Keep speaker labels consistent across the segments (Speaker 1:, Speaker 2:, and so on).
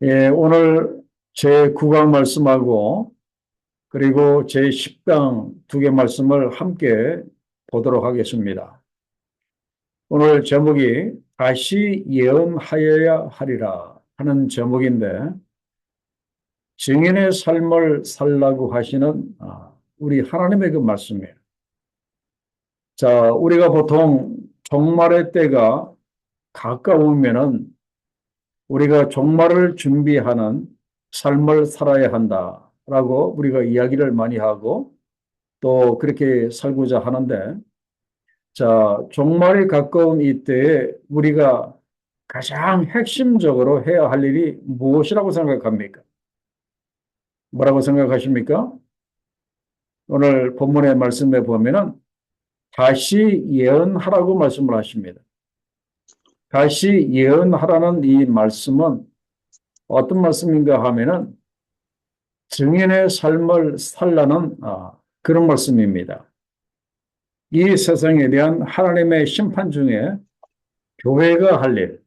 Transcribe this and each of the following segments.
Speaker 1: 예, 오늘 제 9강 말씀하고 그리고 제 10강 두 개 말씀을 함께 보도록 하겠습니다. 오늘 제목이 다시 예언하여야 하리라 하는 제목인데 증인의 삶을 살라고 하시는 우리 하나님의 그 말씀이에요. 자, 우리가 보통 종말의 때가 가까우면은 우리가 종말을 준비하는 삶을 살아야 한다라고 우리가 이야기를 많이 하고 또 그렇게 살고자 하는데, 자, 종말이 가까운 이때에 우리가 가장 핵심적으로 해야 할 일이 무엇이라고 생각합니까? 뭐라고 생각하십니까? 오늘 본문의 말씀에 보면은 다시 예언하라고 말씀을 하십니다. 다시 예언하라는 이 말씀은 어떤 말씀인가 하면은 증인의 삶을 살라는 그런 말씀입니다. 이 세상에 대한 하나님의 심판 중에 교회가 할 일,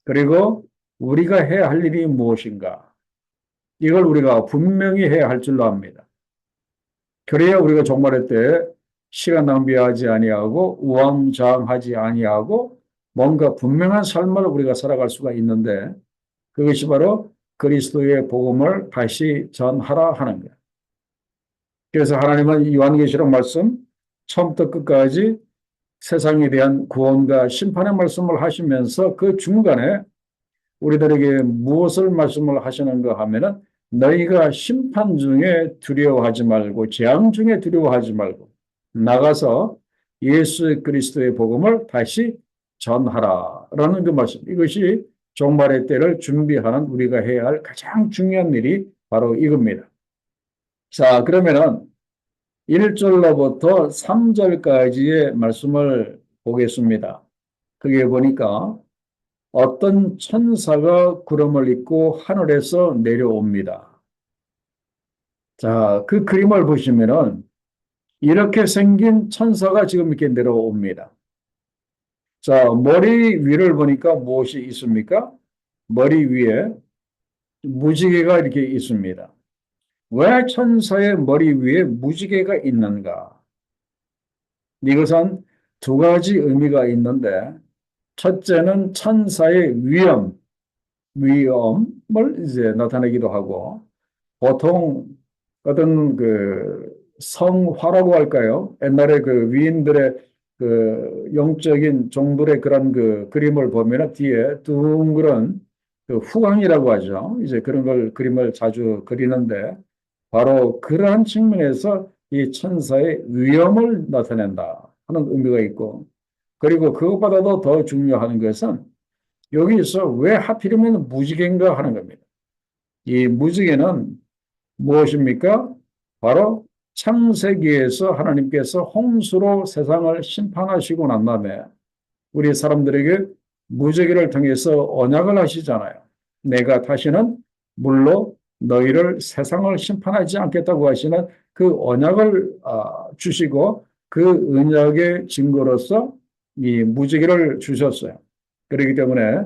Speaker 1: 그리고 우리가 해야 할 일이 무엇인가? 이걸 우리가 분명히 해야 할 줄로 압니다. 그래야 우리가 종말의 때 시간 낭비하지 아니하고 우왕좌왕하지 아니하고 뭔가 분명한 삶을 우리가 살아갈 수가 있는데, 그것이 바로 그리스도의 복음을 다시 전하라 하는 거예요. 그래서 하나님은 요한계시록 말씀 처음부터 끝까지 세상에 대한 구원과 심판의 말씀을 하시면서 그 중간에 우리들에게 무엇을 말씀을 하시는가 하면은 너희가 심판 중에 두려워하지 말고 재앙 중에 두려워하지 말고 나가서 예수 그리스도의 복음을 다시 전하라라는 그 말씀. 이것이 종말의 때를 준비하는 우리가 해야 할 가장 중요한 일이 바로 이겁니다. 자, 그러면은 1절로부터 3절까지의 말씀을 보겠습니다. 그게 보니까 어떤 천사가 구름을 입고 하늘에서 내려옵니다. 자, 그 그림을 보시면은 이렇게 생긴 천사가 지금 이렇게 내려옵니다. 자, 머리 위를 보니까 무엇이 있습니까? 머리 위에 무지개가 이렇게 있습니다. 왜 천사의 머리 위에 무지개가 있는가? 이것은 두 가지 의미가 있는데, 첫째는 천사의 위엄을 이제 나타내기도 하고, 보통 어떤 그 성화라고 할까요? 옛날에 그 위인들의 그 영적인 종들의 그런 그 그림을 보면 뒤에 둥그런 그 후광이라고 하죠. 이제 그런 걸 그림을 자주 그리는데 바로 그러한 측면에서 이 천사의 위엄을 나타낸다 하는 의미가 있고, 그리고 그것보다도 더 중요한 것은 여기서 왜 하필이면 무지개인가 하는 겁니다. 이 무지개는 무엇입니까? 바로 창세기에서 하나님께서 홍수로 세상을 심판하시고 난 다음에 우리 사람들에게 무지개를 통해서 언약을 하시잖아요. 내가 다시는 물로 너희를 세상을 심판하지 않겠다고 하시는 그 언약을 주시고 그 언약의 증거로서 이 무지개를 주셨어요. 그렇기 때문에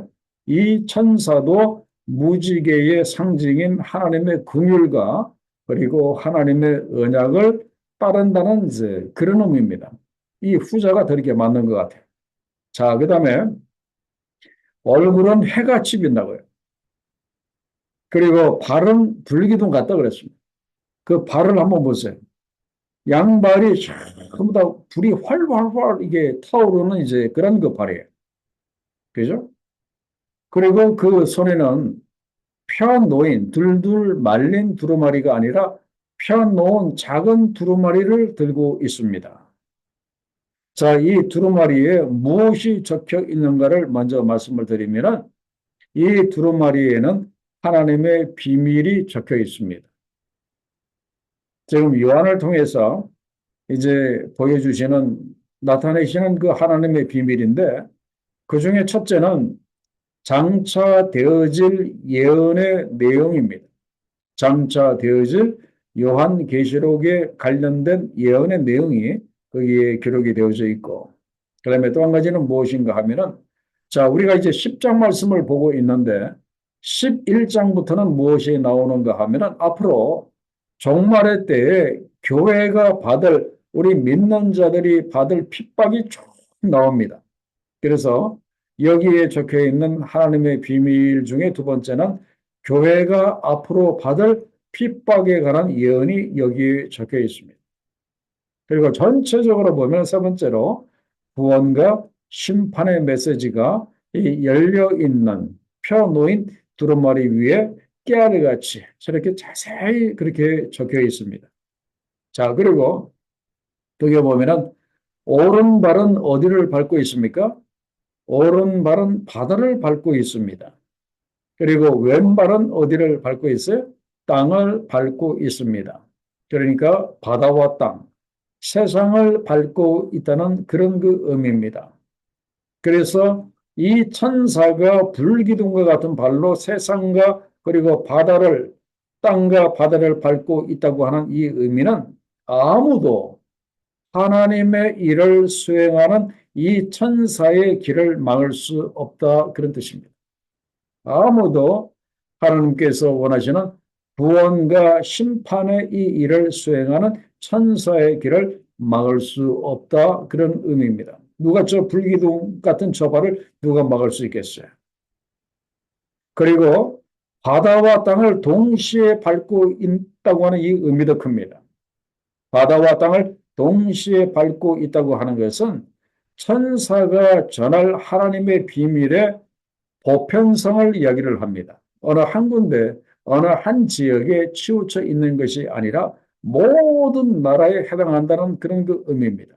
Speaker 1: 이 천사도 무지개의 상징인 하나님의 긍휼과 그리고 하나님의 언약을 따른다는 이제 그런 의미입니다. 이 후자가 더 이렇게 맞는 것 같아요. 자, 그 다음에 얼굴은 해같이 빛나고요. 그리고 발은 불기둥 같다 그랬습니다. 그 발을 한번 보세요. 양발이 전부 다 불이 활활활 이게 타오르는 이제 그런 그 발이에요. 그죠? 그리고 그 손에는 펴놓인 둘둘 말린 두루마리가 아니라 펴놓은 작은 두루마리를 들고 있습니다. 자, 이 두루마리에 무엇이 적혀 있는가를 먼저 말씀을 드리면 이 두루마리에는 하나님의 비밀이 적혀 있습니다. 지금 요한을 통해서 이제 보여주시는, 나타내시는 그 하나님의 비밀인데 그 중에 첫째는 장차 되어질 예언의 내용입니다. 장차 되어질 요한계시록에 관련된 예언의 내용이 거기에 기록이 되어져 있고, 그다음에 또 한 가지는 무엇인가 하면은, 자, 우리가 이제 10장 말씀을 보고 있는데 11장부터는 무엇이 나오는가 하면은 앞으로 종말의 때에 교회가 받을, 우리 믿는 자들이 받을 핍박이 쭉 나옵니다. 그래서 여기에 적혀 있는 하나님의 비밀 중에 두 번째는 교회가 앞으로 받을 핍박에 관한 예언이 여기에 적혀 있습니다. 그리고 전체적으로 보면 세 번째로 구원과 심판의 메시지가 이 열려 있는 펴놓인 두루마리 위에 깨알같이 저렇게 자세히 그렇게 적혀 있습니다. 자, 그리고 거기에 보면은 오른발은 어디를 밟고 있습니까? 오른발은 바다를 밟고 있습니다. 그리고 왼발은 어디를 밟고 있어요? 땅을 밟고 있습니다. 그러니까 바다와 땅, 세상을 밟고 있다는 그런 그 의미입니다. 그래서 이 천사가 불기둥과 같은 발로 세상과 그리고 바다를, 땅과 바다를 밟고 있다고 하는 이 의미는 아무도 하나님의 일을 수행하는 이 천사의 길을 막을 수 없다, 그런 뜻입니다. 아무도 하나님께서 원하시는 구원과 심판의 이 일을 수행하는 천사의 길을 막을 수 없다, 그런 의미입니다. 누가 저 불기둥 같은 저 발을 누가 막을 수 있겠어요? 그리고 바다와 땅을 동시에 밟고 있다고 하는 이 의미도 큽니다. 바다와 땅을 동시에 밟고 있다고 하는 것은 천사가 전할 하나님의 비밀의 보편성을 이야기를 합니다. 어느 한 군데, 어느 한 지역에 치우쳐 있는 것이 아니라 모든 나라에 해당한다는 그런 그 의미입니다.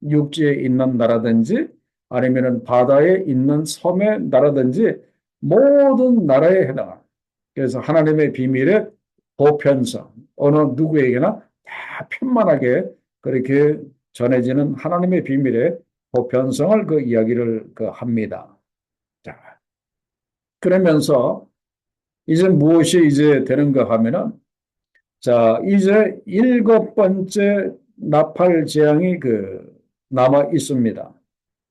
Speaker 1: 육지에 있는 나라든지 아니면 바다에 있는 섬의 나라든지 모든 나라에 해당합니다. 그래서 하나님의 비밀의 보편성, 어느 누구에게나 다 편만하게 그렇게 전해지는 하나님의 비밀의 보편성을 그 이야기를 그 합니다. 자, 그러면서 이제 무엇이 이제 되는가 하면은, 자, 이제 일곱 번째 나팔 재앙이 그 남아 있습니다.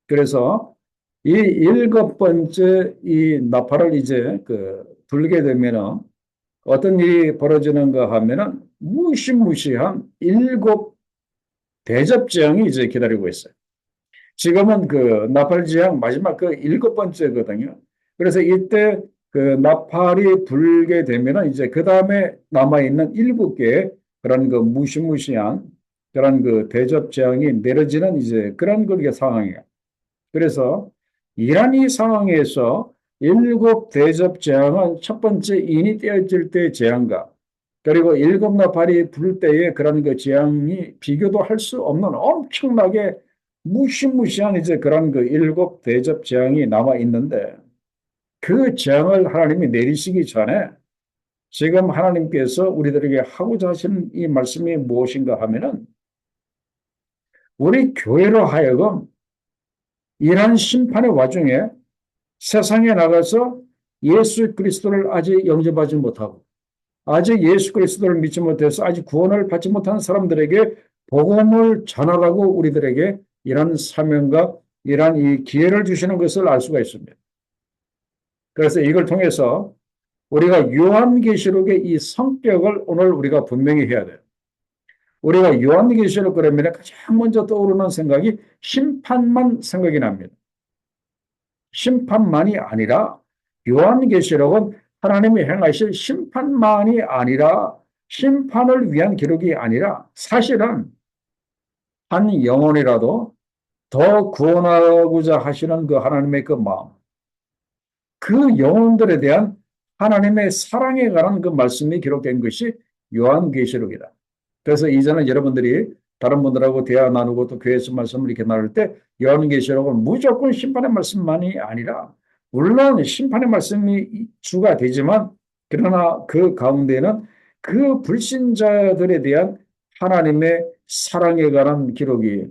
Speaker 1: 그래서 이 일곱 번째 이 나팔을 이제 그 불게 되면은 어떤 일이 벌어지는가 하면은 무시무시한 일곱 대접 재앙이 이제 기다리고 있어요. 지금은 그 나팔 재앙 마지막 그 일곱 번째거든요. 그래서 이때 그 나팔이 불게 되면은 이제 그 다음에 남아있는 일곱 개의 그런 그 무시무시한 그런 그 대접 재앙이 내려지는 이제 그런 그 상황이에요. 그래서 이란 이 상황에서 일곱 대접 재앙은 첫 번째 인이 떼어질 때 재앙과 그리고 일곱 나팔이 불 때의 그런 그 재앙이 비교도 할 수 없는 엄청나게 무시무시한 이제 그런 그 일곱 대접 재앙이 남아 있는데 그 재앙을 하나님이 내리시기 전에 지금 하나님께서 우리들에게 하고자 하시는 이 말씀이 무엇인가 하면은 우리 교회로 하여금 이러한 심판의 와중에 세상에 나가서 예수 그리스도를 아직 영접하지 못하고 아직 예수 그리스도를 믿지 못해서 아직 구원을 받지 못한 사람들에게 복음을 전하라고 우리들에게 이런 사명과 이런 이 기회를 주시는 것을 알 수가 있습니다. 그래서 이걸 통해서 우리가 요한계시록의 이 성격을 오늘 우리가 분명히 해야 돼요. 우리가 요한계시록 그러면 가장 먼저 떠오르는 생각이 심판만 생각이 납니다. 심판만이 아니라 요한계시록은 하나님이 행하실 심판만이 아니라 심판을 위한 기록이 아니라 사실은 한 영혼이라도 더 구원하고자 하시는 그 하나님의 그 마음, 그 영혼들에 대한 하나님의 사랑에 관한 그 말씀이 기록된 것이 요한계시록이다. 그래서 이전에 여러분들이 다른 분들하고 대화 나누고 또 교회에서 말씀을 이렇게 나눌 때 요한계시록은 무조건 심판의 말씀만이 아니라 물론 심판의 말씀이 주가 되지만 그러나 그 가운데는 그 불신자들에 대한 하나님의 사랑에 관한 기록이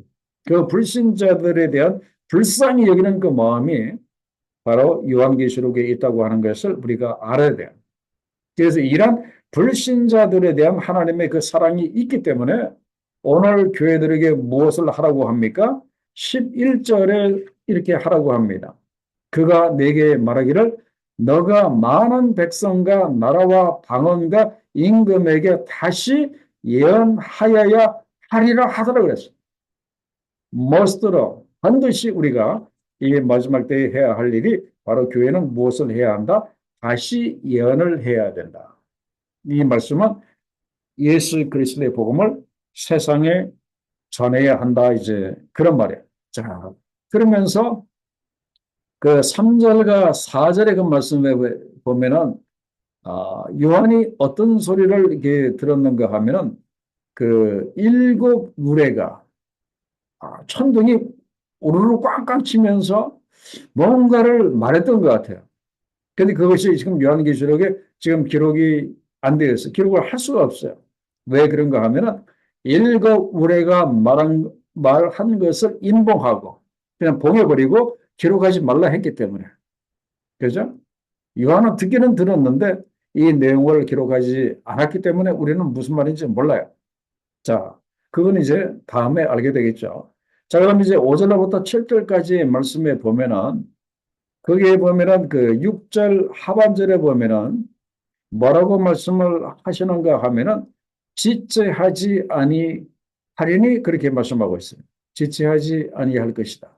Speaker 1: 그 불신자들에 대한 불쌍히 여기는 그 마음이 바로 요한계시록에 있다고 하는 것을 우리가 알아야 돼요. 그래서 이런 불신자들에 대한 하나님의 그 사랑이 있기 때문에 오늘 교회들에게 무엇을 하라고 합니까? 11절에 이렇게 하라고 합니다. 그가 내게 말하기를 너가 많은 백성과 나라와 방언과 임금에게 다시 예언하여야 하리라 하더라 그랬어요. 머스트로 반드시 우리가 이 마지막 때에 해야 할 일이 바로 교회는 무엇을 해야 한다? 다시 예언을 해야 된다. 이 말씀은 예수 그리스도의 복음을 세상에 전해야 한다. 이제 그런 말이에요. 자, 그러면서 그 3절과 4절의 그 말씀에 보면은 요한이 어떤 소리를 이렇게 들었는가 하면은 그 일곱 무리가 천둥이 우르르 꽝꽝 치면서 뭔가를 말했던 것 같아요. 근데 그것이 지금 요한계시록에 지금 기록이 안 되어 있어요. 기록을 할 수가 없어요. 왜 그런가 하면은 일곱 우레가 말한 것을 인봉하고 그냥 봉해버리고 기록하지 말라 했기 때문에. 그죠? 요한은 듣기는 들었는데 이 내용을 기록하지 않았기 때문에 우리는 무슨 말인지 몰라요. 자, 그건 이제 다음에 알게 되겠죠. 자, 그럼 이제 5절부터 7절까지 말씀에 보면은 거기에 보면은 그 6절 하반절에 보면은 뭐라고 말씀을 하시는가 하면은 지체하지 아니하리니 그렇게 말씀하고 있어요. 지체하지 아니할 것이다.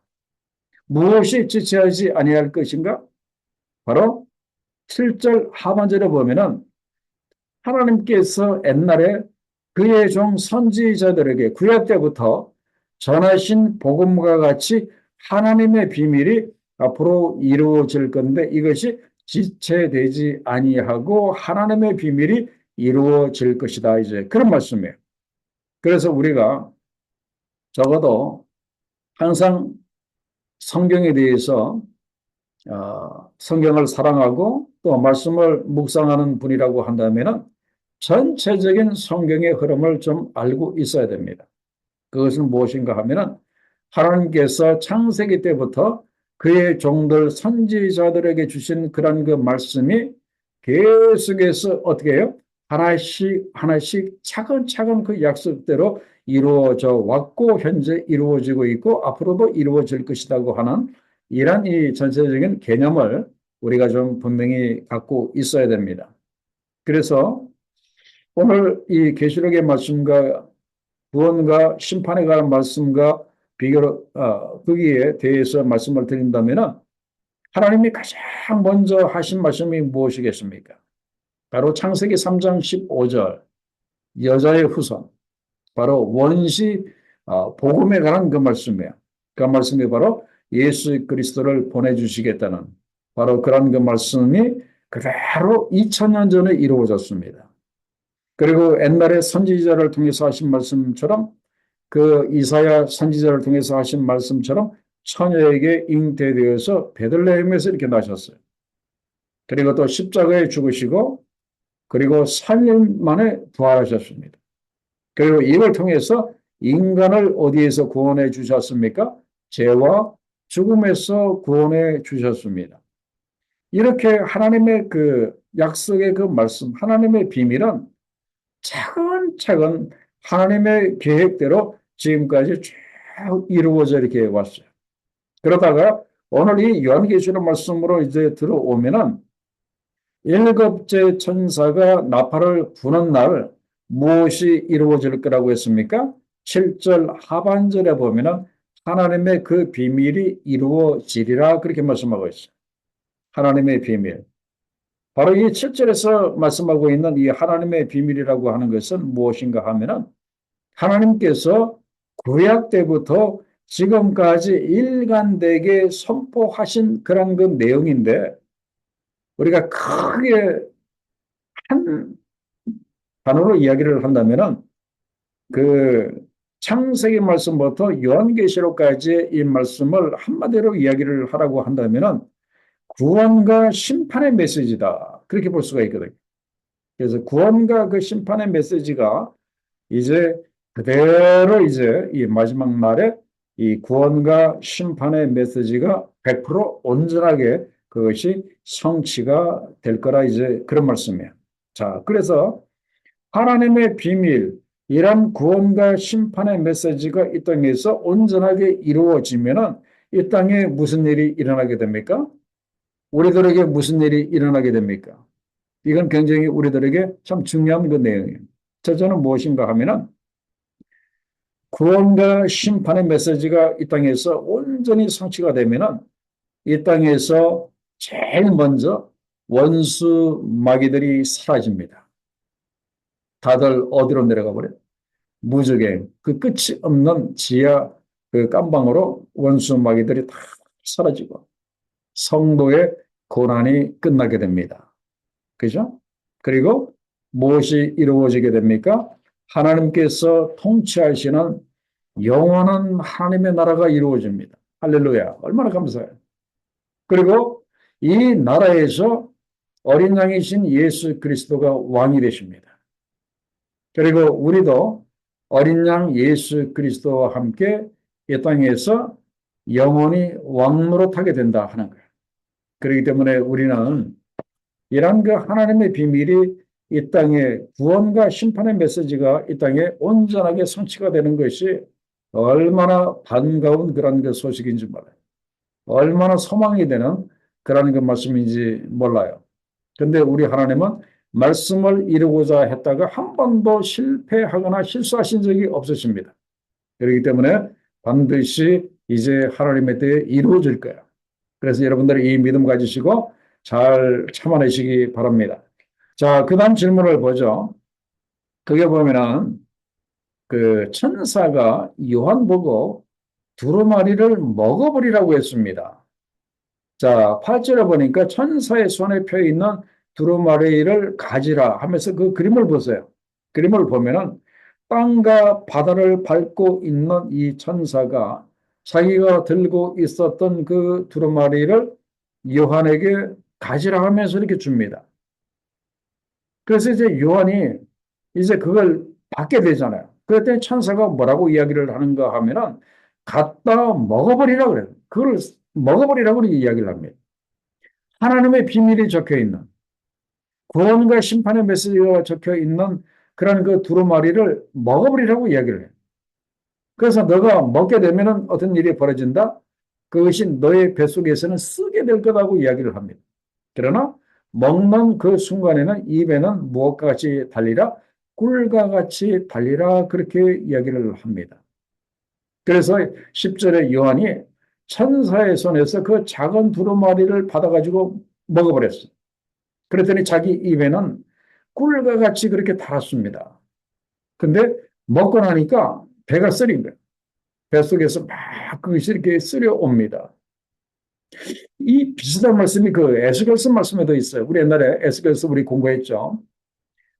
Speaker 1: 무엇이 지체하지 아니할 것인가? 바로 7절 하반절에 보면은 하나님께서 옛날에 그의 종 선지자들에게 구약 때부터 전하신 복음과 같이 하나님의 비밀이 앞으로 이루어질 건데 이것이 지체되지 아니하고 하나님의 비밀이 이루어질 것이다. 이제 그런 말씀이에요. 그래서 우리가 적어도 항상 성경에 대해서 성경을 사랑하고 또 말씀을 묵상하는 분이라고 한다면은 전체적인 성경의 흐름을 좀 알고 있어야 됩니다. 그것은 무엇인가 하면은 하나님께서 창세기 때부터 그의 종들 선지자들에게 주신 그런 그 말씀이 계속해서 어떻게 해요? 하나씩 하나씩 차근차근 그 약속대로 이루어져 왔고 현재 이루어지고 있고 앞으로도 이루어질 것이라고 하는 이런 이 전체적인 개념을 우리가 좀 분명히 갖고 있어야 됩니다. 그래서 오늘 이 계시록의 말씀과 구원과 심판에 관한 말씀과 비교로 거기에 대해서 말씀을 드린다면은 하나님이 가장 먼저 하신 말씀이 무엇이겠습니까? 바로 창세기 3장 15절 여자의 후손 바로 원시 복음에 관한 그 말씀이에요. 그 말씀이 바로 예수 그리스도를 보내주시겠다는 바로 그런 그 말씀이 그대로 2000년 전에 이루어졌습니다. 그리고 옛날에 선지자를 통해서 하신 말씀처럼 그 이사야 선지자를 통해서 하신 말씀처럼 처녀에게 잉태되어서 베들레헴에서 이렇게 나셨어요. 그리고 또 십자가에 죽으시고 그리고 3년 만에 부활하셨습니다. 그리고 이걸 통해서 인간을 어디에서 구원해 주셨습니까? 죄와 죽음에서 구원해 주셨습니다. 이렇게 하나님의 그 약속의 그 말씀, 하나님의 비밀은 차근차근 하나님의 계획대로 지금까지 쭉 이루어져 이렇게 왔어요. 그러다가 오늘 이 요한계시록 말씀으로 이제 들어오면은 일곱째 천사가 나팔을 부는 날 무엇이 이루어질 거라고 했습니까? 7절 하반절에 보면은 하나님의 그 비밀이 이루어지리라 그렇게 말씀하고 있어요. 하나님의 비밀. 바로 이 7절에서 말씀하고 있는 이 하나님의 비밀이라고 하는 것은 무엇인가 하면은 하나님께서 구약 때부터 지금까지 일관되게 선포하신 그런 그 내용인데 우리가 크게 한 단어로 이야기를 한다면은 그 창세기 말씀부터 요한계시록까지의 이 말씀을 한마디로 이야기를 하라고 한다면은 구원과 심판의 메시지다. 그렇게 볼 수가 있거든요. 그래서 구원과 그 심판의 메시지가 이제 그대로 이제 이 마지막 날에 이 구원과 심판의 메시지가 100% 온전하게 그것이 성취가 될 거라 이제 그런 말씀이에요. 자, 그래서 하나님의 비밀, 이런 구원과 심판의 메시지가 이 땅에서 온전하게 이루어지면은 이 땅에 무슨 일이 일어나게 됩니까? 우리들에게 무슨 일이 일어나게 됩니까? 이건 굉장히 우리들에게 참 중요한 그 내용이에요. 저는 무엇인가 하면은 구원과 심판의 메시지가 이 땅에서 온전히 성취가 되면은 이 땅에서 제일 먼저 원수 마귀들이 사라집니다. 다들 어디로 내려가 버려요? 무적행, 그 끝이 없는 지하 그 깜방으로 원수 마귀들이 다 사라지고 성도의 고난이 끝나게 됩니다. 그죠? 그리고 무엇이 이루어지게 됩니까? 하나님께서 통치하시는 영원한 하나님의 나라가 이루어집니다. 할렐루야. 얼마나 감사해요. 그리고 이 나라에서 어린 양이신 예수 그리스도가 왕이 되십니다. 그리고 우리도 어린 양 예수 그리스도와 함께 이 땅에서 영원히 왕노릇하게 된다 하는 거예요. 그렇기 때문에 우리는 이런 그 하나님의 비밀이 이 땅에 구원과 심판의 메시지가 이 땅에 온전하게 성취가 되는 것이 얼마나 반가운 그런 그 소식인지 몰라요. 얼마나 소망이 되는 그런 그 말씀인지 몰라요. 근데 우리 하나님은 말씀을 이루고자 했다가 한 번도 실패하거나 실수하신 적이 없으십니다. 그렇기 때문에 반드시 이제 하나님의 때에 이루어질 거예요. 그래서 여러분들이 이 믿음 가지시고 잘 참아내시기 바랍니다. 자, 그 다음 질문을 보죠. 그게 보면은 그 천사가 요한 보고 두루마리를 먹어버리라고 했습니다. 자, 8절에 보니까 천사의 손에 펴 있는 두루마리를 가지라 하면서 그 그림을 보세요. 그림을 보면은 땅과 바다를 밟고 있는 이 천사가 자기가 들고 있었던 그 두루마리를 요한에게 가지라 하면서 이렇게 줍니다. 그래서 이제 요한이 이제 그걸 받게 되잖아요. 그랬더니 천사가 뭐라고 이야기를 하는가 하면은 갖다 먹어버리라 그래요. 그걸 먹어버리라고 그렇게 이야기를 합니다. 하나님의 비밀이 적혀 있는 구원과 심판의 메시지가 적혀 있는 그런 그 두루마리를 먹어버리라고 이야기를 해요. 그래서 너가 먹게 되면은 어떤 일이 벌어진다? 그것이 너의 뱃속에서는 쓰게 될 거라고 이야기를 합니다. 그러나 먹는 그 순간에는 입에는 무엇과 같이 달리라? 꿀과 같이 달리라 그렇게 이야기를 합니다. 그래서 10절에 요한이 천사의 손에서 그 작은 두루마리를 받아가지고 먹어버렸어. 그랬더니 자기 입에는 꿀과 같이 그렇게 달았습니다. 근데 먹고 나니까 배가 쓰린 거예요. 뱃속에서 막 그것이 이렇게 쓰려옵니다. 이 비슷한 말씀이 그 에스겔서 말씀에도 있어요. 우리 옛날에 에스겔서 우리 공부했죠.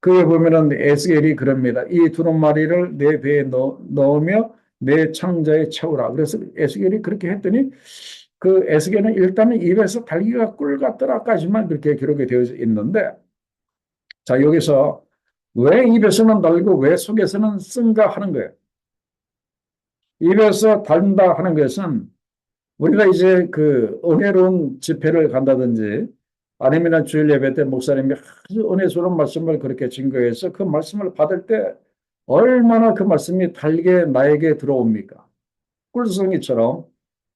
Speaker 1: 그에 보면은 에스겔이 그럽니다. 이 두루마리를 내 배에 넣으며 내 창자에 채우라. 그래서 에스겔이 그렇게 했더니 그 에스겔은 일단은 입에서 달기가 꿀 같더라까지만 그렇게 기록이 되어 있는데 자 여기서 왜 입에서는 달고 왜 속에서는 쓴가 하는 거예요. 입에서 달다 하는 것은 우리가 이제 그 은혜로운 집회를 간다든지 아니면 주일 예배 때 목사님이 아주 은혜스러운 말씀을 그렇게 증거해서 그 말씀을 받을 때 얼마나 그 말씀이 달게 나에게 들어옵니까? 꿀송이처럼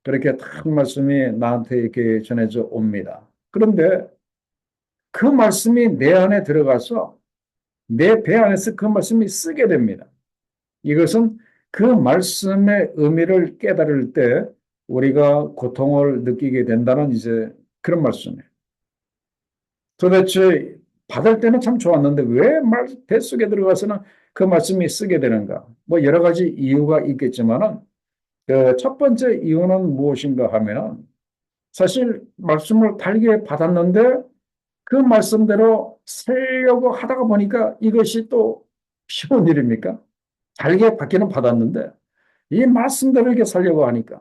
Speaker 1: 그렇게 딱 말씀이 나한테 이렇게 전해져 옵니다. 그런데 그 말씀이 내 안에 들어가서 내 배 안에서 그 말씀이 쓰게 됩니다. 이것은 그 말씀의 의미를 깨달을 때 우리가 고통을 느끼게 된다는 이제 그런 말씀이에요. 도대체 받을 때는 참 좋았는데 왜 뱃속에 들어가서는 그 말씀이 쓰게 되는가? 뭐 여러 가지 이유가 있겠지만은 그첫 번째 이유는 무엇인가 하면은 사실 말씀을 달게 받았는데 그 말씀대로 살려고 하다가 보니까 이것이 또 쉬운 일입니까? 달게 받기는 받았는데 이 말씀대로 이렇게 살려고 하니까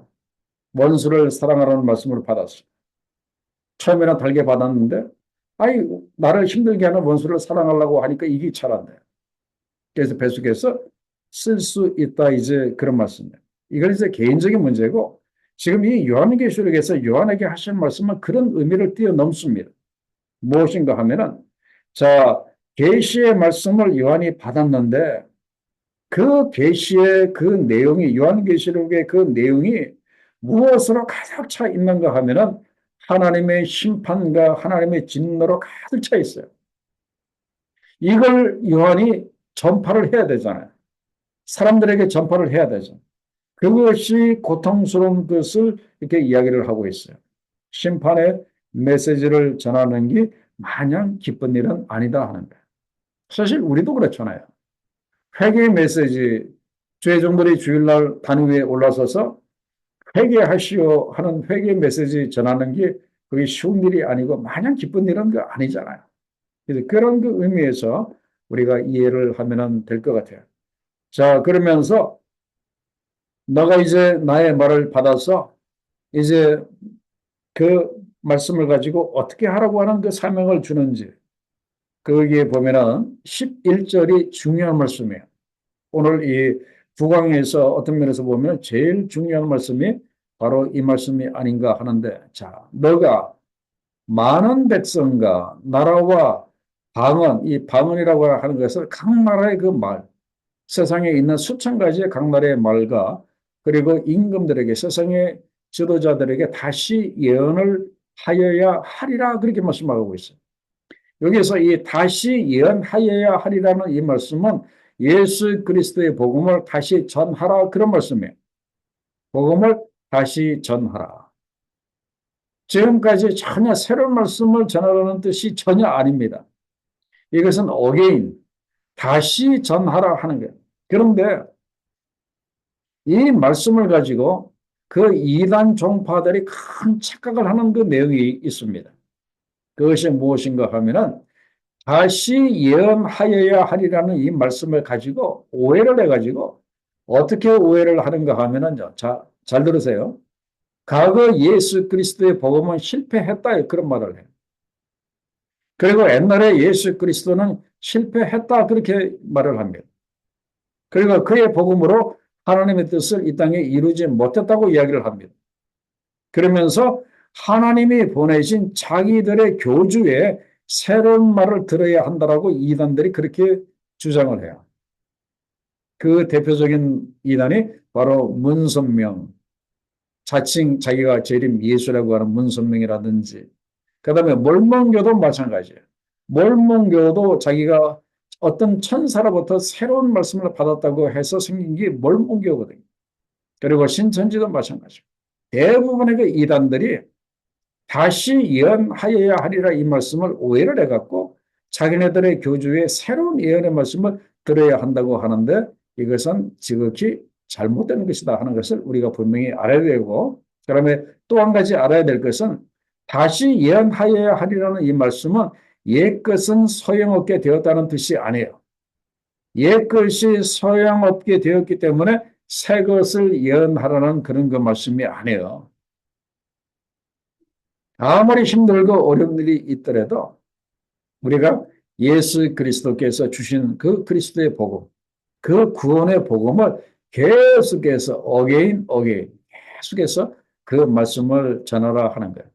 Speaker 1: 원수를 사랑하라는 말씀을 받았어요. 처음에는 달게 받았는데 아이 나를 힘들게 하는 원수를 사랑하려고 하니까 이게 잘 안 돼요. 그래서 배속해서 쓸 수 있다 이제 그런 말씀이에요. 이건 이제 개인적인 문제고 지금 이 요한계시록에서 요한에게 하신 말씀은 그런 의미를 뛰어넘습니다. 무엇인가 하면은 자 계시의 말씀을 요한이 받았는데 그 계시의 그 내용이 요한계시록의 그 내용이 무엇으로 가득 차 있는가 하면은 하나님의 심판과 하나님의 진노로 가득 차 있어요. 이걸 요한이 전파를 해야 되잖아요. 사람들에게 전파를 해야 되죠. 그것이 고통스러운 것을 이렇게 이야기를 하고 있어요. 심판의 메시지를 전하는 게 마냥 기쁜 일은 아니다 하는 거예요. 사실 우리도 그렇잖아요. 회개의 메시지, 죄종들이 주일날 단위 위에 올라서서 회개하시오 하는 회개 메시지 전하는 게 그게 쉬운 일이 아니고 마냥 기쁜 일은 그 아니잖아요. 그래서 그런 그 의미에서 우리가 이해를 하면 될 것 같아요. 자, 그러면서 너가 이제 나의 말을 받아서 이제 그 말씀을 가지고 어떻게 하라고 하는 그 사명을 주는지 거기에 보면은 11절이 중요한 말씀이에요. 오늘 이 구강에서 어떤 면에서 보면 제일 중요한 말씀이 바로 이 말씀이 아닌가 하는데, 자, 너가 많은 백성과 나라와 방언, 이 방언이라고 하는 것을 각 나라의 그 말, 세상에 있는 수천 가지의 각 나라의 말과 그리고 임금들에게 세상의 지도자들에게 다시 예언을 하여야 하리라 그렇게 말씀하고 있어요. 여기서 이 다시 예언하여야 하리라는 이 말씀은 예수 그리스도의 복음을 다시 전하라 그런 말씀이에요. 복음을 다시 전하라. 지금까지 전혀 새로운 말씀을 전하라는 뜻이 전혀 아닙니다. 이것은 어게인, 다시 전하라 하는 거예요. 그런데 이 말씀을 가지고 그 이단 종파들이 큰 착각을 하는 그 내용이 있습니다. 그것이 무엇인가 하면은 다시 예언하여야 하리라는 이 말씀을 가지고 오해를 해가지고 어떻게 오해를 하는가 하면은 자, 잘 들으세요. 과거 예수 그리스도의 복음은 실패했다 그런 말을 해요. 그리고 옛날에 예수 그리스도는 실패했다 그렇게 말을 합니다. 그리고 그의 복음으로 하나님의 뜻을 이 땅에 이루지 못했다고 이야기를 합니다. 그러면서 하나님이 보내신 자기들의 교주에 새로운 말을 들어야 한다라고 이단들이 그렇게 주장을 해요. 그 대표적인 이단이 바로 문선명, 자칭 자기가 재림 예수라고 하는 문선명이라든지, 그 다음에 몰몬교도 마찬가지예요. 몰몬교도 자기가 어떤 천사로부터 새로운 말씀을 받았다고 해서 생긴 게 몰몬교거든요. 그리고 신천지도 마찬가지고. 대부분의 그 이단들이 다시 예언하여야 하리라 이 말씀을 오해를 해갖고 자기네들의 교주에 새로운 예언의 말씀을 들어야 한다고 하는데 이것은 지극히 잘못된 것이다 하는 것을 우리가 분명히 알아야 되고, 그다음에 또 한 가지 알아야 될 것은 다시 예언하여야 하리라는 이 말씀은 옛것은 소용없게 되었다는 뜻이 아니에요. 옛것이 소용없게 되었기 때문에 새 것을 예언하라는 그런 그 말씀이 아니에요. 아무리 힘들고 어려운 일이 있더라도 우리가 예수 그리스도께서 주신 그 그리스도의 복음, 그 구원의 복음을 계속해서 어게인 계속해서 그 말씀을 전하라 하는 거예요.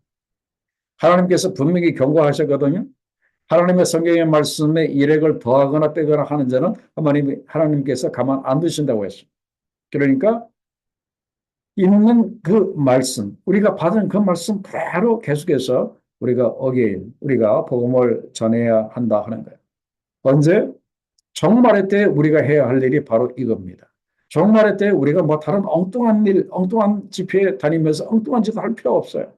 Speaker 1: 하나님께서 분명히 경고하셨거든요. 하나님의 성경의 말씀에 일획을 더하거나 빼거나 하는 자는 하나님께서 가만 안 두신다고 했습니다. 그러니까 있는 그 말씀, 우리가 받은 그 말씀 그대로 계속해서 우리가 우리가 복음을 전해야 한다 하는 거예요. 언제? 종말의 때 우리가 해야 할 일이 바로 이겁니다. 종말의 때 우리가 뭐 다른 엉뚱한 일, 엉뚱한 집회에 다니면서 엉뚱한 짓을 할 필요 없어요.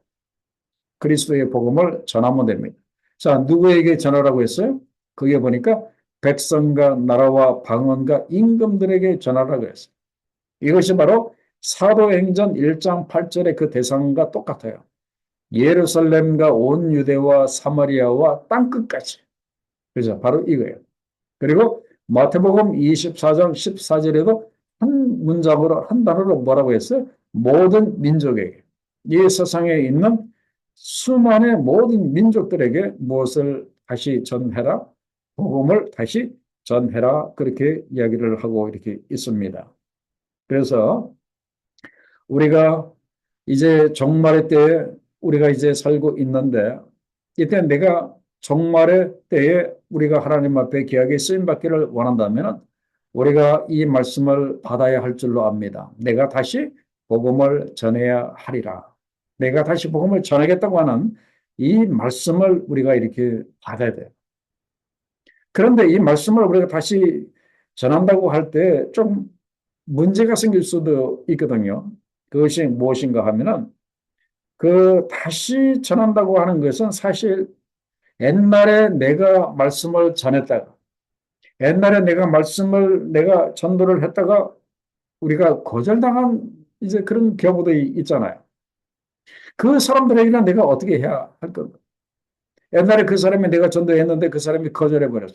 Speaker 1: 그리스도의 복음을 전하면 됩니다. 자, 누구에게 전하라고 했어요? 그게 보니까 백성과 나라와 방언과 임금들에게 전하라고 했어요. 이것이 바로 사도행전 1장 8절의 그 대상과 똑같아요. 예루살렘과 온 유대와 사마리아와 땅끝까지. 그죠? 바로 이거예요. 그리고 마태복음 24장 14절에도 한 문장으로, 한 단어로 뭐라고 했어요? 모든 민족에게. 이 세상에 있는 수많은 모든 민족들에게 무엇을 다시 전해라? 복음을 다시 전해라. 그렇게 이야기를 하고 이렇게 있습니다. 그래서 우리가 이제 종말의 때에 우리가 이제 살고 있는데 이때 내가 종말의 때에 우리가 하나님 앞에 귀하게 쓰임받기를 원한다면 우리가 이 말씀을 받아야 할 줄로 압니다. 내가 다시 복음을 전해야 하리라. 내가 다시 복음을 전하겠다고 하는 이 말씀을 우리가 이렇게 받아야 돼요. 그런데 이 말씀을 우리가 다시 전한다고 할 때 좀 문제가 생길 수도 있거든요. 그것이 무엇인가 하면은 그 다시 전한다고 하는 것은 사실 옛날에 내가 말씀을 전했다가 옛날에 내가 전도를 했다가 우리가 거절당한 이제 그런 경우도 있잖아요. 그 사람들에게는 내가 어떻게 해야 할 건가? 옛날에 그 사람이 내가 전도했는데 그 사람이 거절해 버렸어.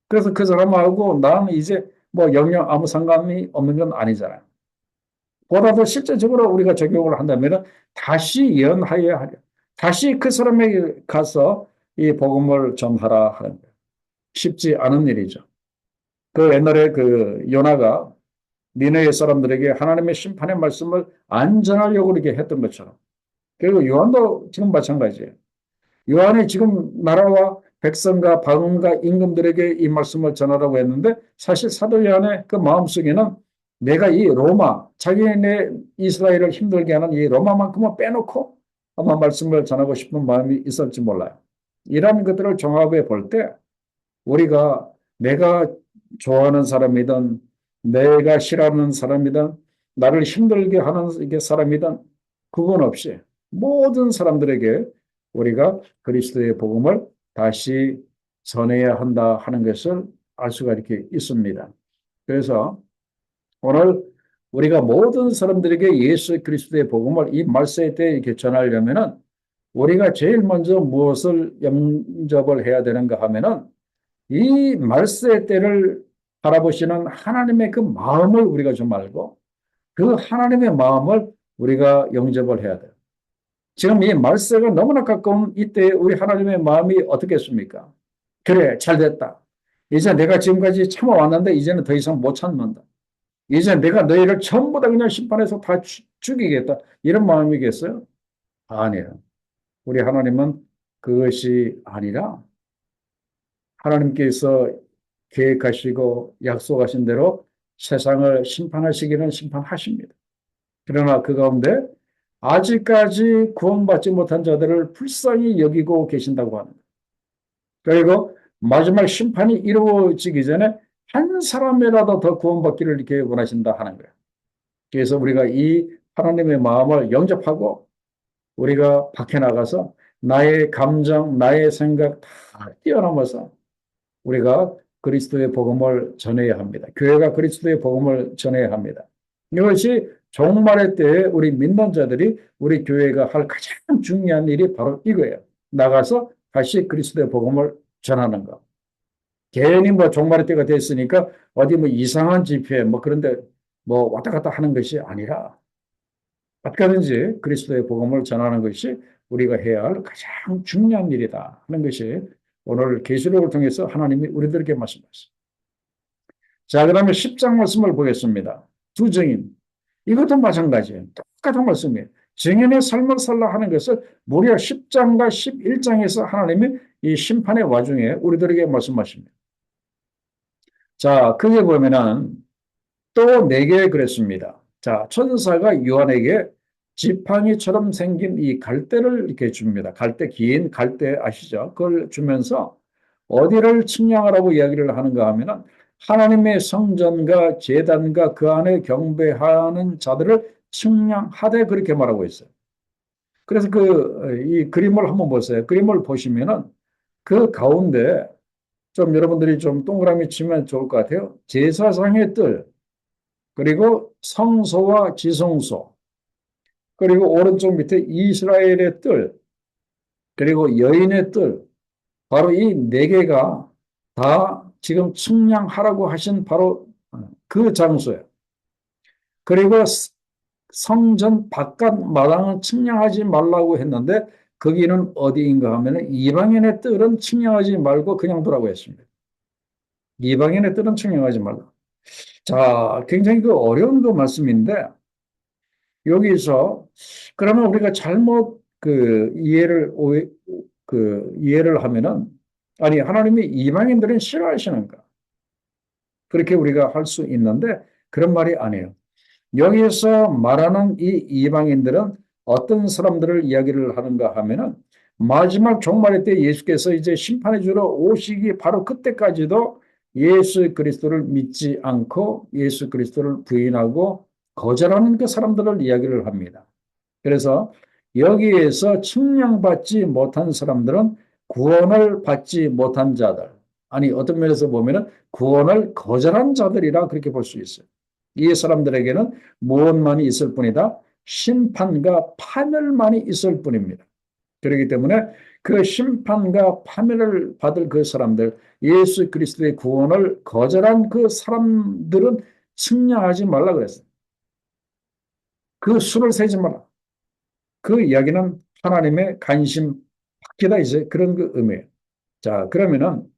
Speaker 1: 그래서 그 사람하고 나는 이제 뭐 영영 아무 상관이 없는 건 아니잖아요. 보다도 실제적으로 우리가 적용을 한다면 다시 예언하여야 하려. 다시 그 사람에게 가서 이 복음을 전하라 하는 거예요. 쉽지 않은 일이죠. 그 옛날에 그 요나가 니네의 사람들에게 하나님의 심판의 말씀을 안 전하려고 그렇게 했던 것처럼. 그리고 요한도 지금 마찬가지예요. 요한이 지금 나라와 백성과 방언과 임금들에게 이 말씀을 전하라고 했는데 사실 사도 요한의 그 마음속에는 내가 이 로마, 자기네 이스라엘을 힘들게 하는 이 로마만큼은 빼놓고 아마 말씀을 전하고 싶은 마음이 있을지 몰라요. 이런 것들을 종합해 볼 때 우리가 내가 좋아하는 사람이든 내가 싫어하는 사람이든 나를 힘들게 하는 사람이든 그건 없이 모든 사람들에게 우리가 그리스도의 복음을 다시 전해야 한다 하는 것을 알 수가 이렇게 있습니다. 그래서 오늘 우리가 모든 사람들에게 예수 그리스도의 복음을 이 말세 때 이렇게 전하려면은 우리가 제일 먼저 무엇을 영접을 해야 되는가 하면은 이 말세 때를 바라보시는 하나님의 그 마음을 우리가 좀 알고 그 하나님의 마음을 우리가 영접을 해야 돼요. 지금 이 말세가 너무나 가까운 이때 우리 하나님의 마음이 어떻겠습니까? 그래, 잘 됐다. 이제 내가 지금까지 참아왔는데 이제는 더 이상 못 참는다. 이제 내가 너희를 전부 다 그냥 심판해서 다 죽이겠다. 이런 마음이겠어요? 아니에요. 우리 하나님은 그것이 아니라 하나님께서 계획하시고 약속하신 대로 세상을 심판하시기는 심판하십니다. 그러나 그 가운데 아직까지 구원받지 못한 자들을 불쌍히 여기고 계신다고 합니다. 그리고 마지막 심판이 이루어지기 전에 한 사람이라도 더 구원받기를 이렇게 원하신다 하는 거예요. 그래서 우리가 이 하나님의 마음을 영접하고 우리가 밖에 나가서 나의 감정, 나의 생각 다 뛰어넘어서 우리가 그리스도의 복음을 전해야 합니다. 교회가 그리스도의 복음을 전해야 합니다. 이것이 종말의 때에 우리 믿는 자들이 우리 교회가 할 가장 중요한 일이 바로 이거예요. 나가서 다시 그리스도의 복음을 전하는 것. 괜히 뭐 종말의 때가 됐으니까 어디 뭐 이상한 집회 뭐 그런데 뭐 왔다 갔다 하는 것이 아니라 어떻게든지 그리스도의 복음을 전하는 것이 우리가 해야 할 가장 중요한 일이다 하는 것이 오늘 계시록을 통해서 하나님이 우리들에게 말씀하셨습니다. 자, 그다음에 10장 말씀을 보겠습니다. 두 증인. 이것도 마찬가지예요. 똑같은 말씀이에요. 증인의 삶을 살라 하는 것을 무려 10장과 11장에서 하나님이 이 심판의 와중에 우리들에게 말씀하십니다. 자, 그게 보면은 또 내게 그랬습니다. 자, 천사가 요한에게 지팡이처럼 생긴 이 갈대를 이렇게 줍니다. 갈대, 긴 갈대 아시죠? 그걸 주면서 어디를 측량하라고 이야기를 하는가 하면은 하나님의 성전과 제단과 그 안에 경배하는 자들을 측량하되 그렇게 말하고 있어요. 그래서 이 그림을 한번 보세요. 그림을 보시면은 그 가운데 좀 여러분들이 좀 동그라미 치면 좋을 것 같아요. 제사장의 뜰, 그리고 성소와 지성소, 그리고 오른쪽 밑에 이스라엘의 뜰, 그리고 여인의 뜰, 바로 이 네 개가 다 지금 측량하라고 하신 바로 그 장소예요. 그리고 성전 바깥 마당은 측량하지 말라고 했는데 거기는 어디인가 하면 이방인의 뜰은 측량하지 말고 그냥 두라고 했습니다. 이방인의 뜰은 측량하지 말라. 자, 굉장히 그 어려운 그 말씀인데 여기서 그러면 우리가 잘못 이해를 하면은 아니 하나님이 이방인들은 싫어하시는가? 그렇게 우리가 할 수 있는데 그런 말이 아니에요. 여기에서 말하는 이 이방인들은 어떤 사람들을 이야기를 하는가 하면은 마지막 종말의 때 예수께서 이제 심판해 주러 오시기 바로 그때까지도 예수 그리스도를 믿지 않고 예수 그리스도를 부인하고 거절하는 그 사람들을 이야기를 합니다. 그래서 여기에서 측량받지 못한 사람들은 구원을 받지 못한 자들, 아니 어떤 면에서 보면은 구원을 거절한 자들이라 그렇게 볼 수 있어요. 이 사람들에게는 무엇만이 있을 뿐이다. 심판과 파멸만이 있을 뿐입니다. 그렇기 때문에 그 심판과 파멸을 받을 그 사람들, 예수 그리스도의 구원을 거절한 그 사람들은 측량하지 말라 그랬어요. 그 수를 세지 말라. 그 이야기는 하나님의 관심 밖이다 이제 그런 그 의미예요. 자, 그러면은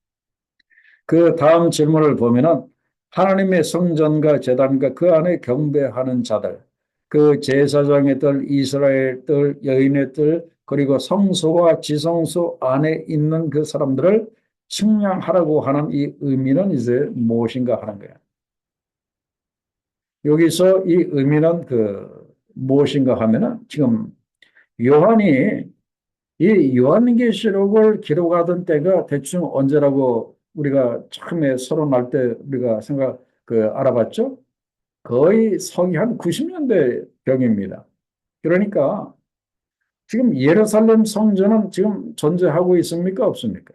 Speaker 1: 그 다음 질문을 보면은 하나님의 성전과 제단과 그 안에 경배하는 자들, 그 제사장의 들, 이스라엘 들, 여인의 들, 그리고 성소와 지성소 안에 있는 그 사람들을 측량하라고 하는 이 의미는 이제 무엇인가 하는 거예요. 여기서 이 의미는 그 무엇인가 하면은 지금 요한이 이 요한계시록을 기록하던 때가 대충 언제라고 우리가 처음에 서론할 때 우리가 알아봤죠? 거의 서기 한 90년대 경입니다. 그러니까 지금 예루살렘 성전은 지금 존재하고 있습니까? 없습니까?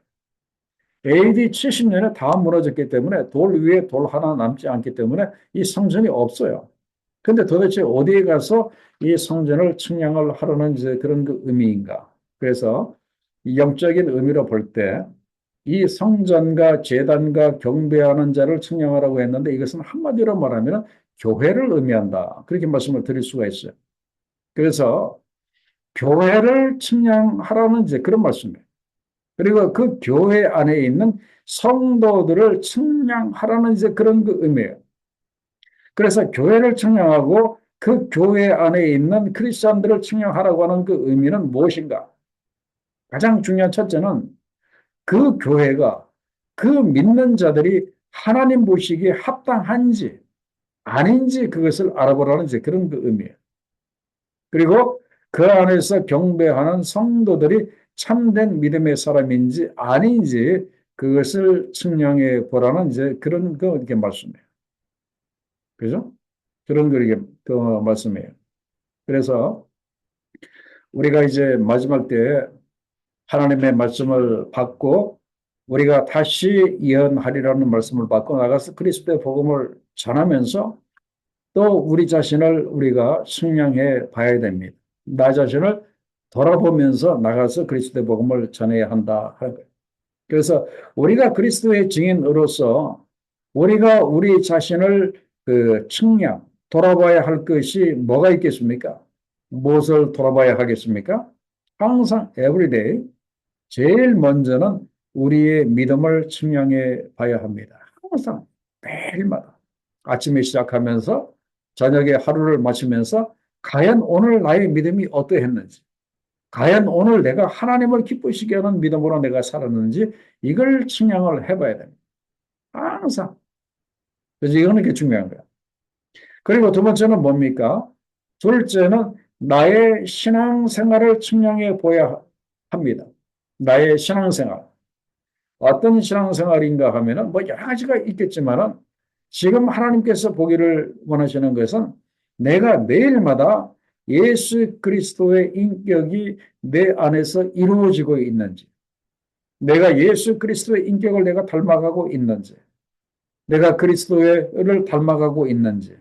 Speaker 1: AD 70년에 다 무너졌기 때문에 돌 위에 돌 하나 남지 않기 때문에 이 성전이 없어요. 근데 도대체 어디에 가서 이 성전을 측량을 하려는 이제 그런 그 의미인가? 그래서 이 영적인 의미로 볼 때 이 성전과 제단과 경배하는 자를 측량하라고 했는데 이것은 한마디로 말하면 교회를 의미한다. 그렇게 말씀을 드릴 수가 있어요. 그래서 교회를 측량하라는 이제 그런 말씀이에요. 그리고 그 교회 안에 있는 성도들을 측량하라는 이제 그런 그 의미예요. 그래서 교회를 측량하고 그 교회 안에 있는 크리스천들을 측량하라고 하는 그 의미는 무엇인가? 가장 중요한 첫째는 그 교회가 그 믿는 자들이 하나님 보시기에 합당한지 아닌지 그것을 알아보라는 이제 그런 그 의미예요. 그리고 그 안에서 경배하는 성도들이 참된 믿음의 사람인지 아닌지 그것을 측량해 보라는 이제 그런 그 이렇게 말씀이에요. 그죠? 그런 거 이렇게 그 말씀이에요. 그래서 우리가 이제 마지막 때 하나님의 말씀을 받고 우리가 다시 예언하리라는 말씀을 받고 나가서 그리스도의 복음을 전하면서 또 우리 자신을 우리가 측량해 봐야 됩니다. 나 자신을 돌아보면서 나가서 그리스도의 복음을 전해야 한다 하는 거예요. 그래서 우리가 그리스도의 증인으로서 우리가 우리 자신을 그 측량, 돌아봐야 할 것이 뭐가 있겠습니까? 무엇을 돌아봐야 하겠습니까? 항상 everyday 제일 먼저는 우리의 믿음을 측량해 봐야 합니다. 항상 매일마다 아침에 시작하면서 저녁에 하루를 마치면서 과연 오늘 나의 믿음이 어떠했는지, 과연 오늘 내가 하나님을 기쁘시게 하는 믿음으로 내가 살았는지 이걸 측량을 해봐야 됩니다. 항상. 그래서 이거는 게 중요한 거야. 그리고 두 번째는 뭡니까? 둘째는 나의 신앙생활을 측량해 보아야 합니다. 나의 신앙생활. 어떤 신앙생활인가 하면은 뭐 여러 가지가 있겠지만은 지금 하나님께서 보기를 원하시는 것은 내가 매일마다 예수 그리스도의 인격이 내 안에서 이루어지고 있는지, 내가 예수 그리스도의 인격을 내가 닮아가고 있는지, 내가 그리스도를 닮아가고 있는지,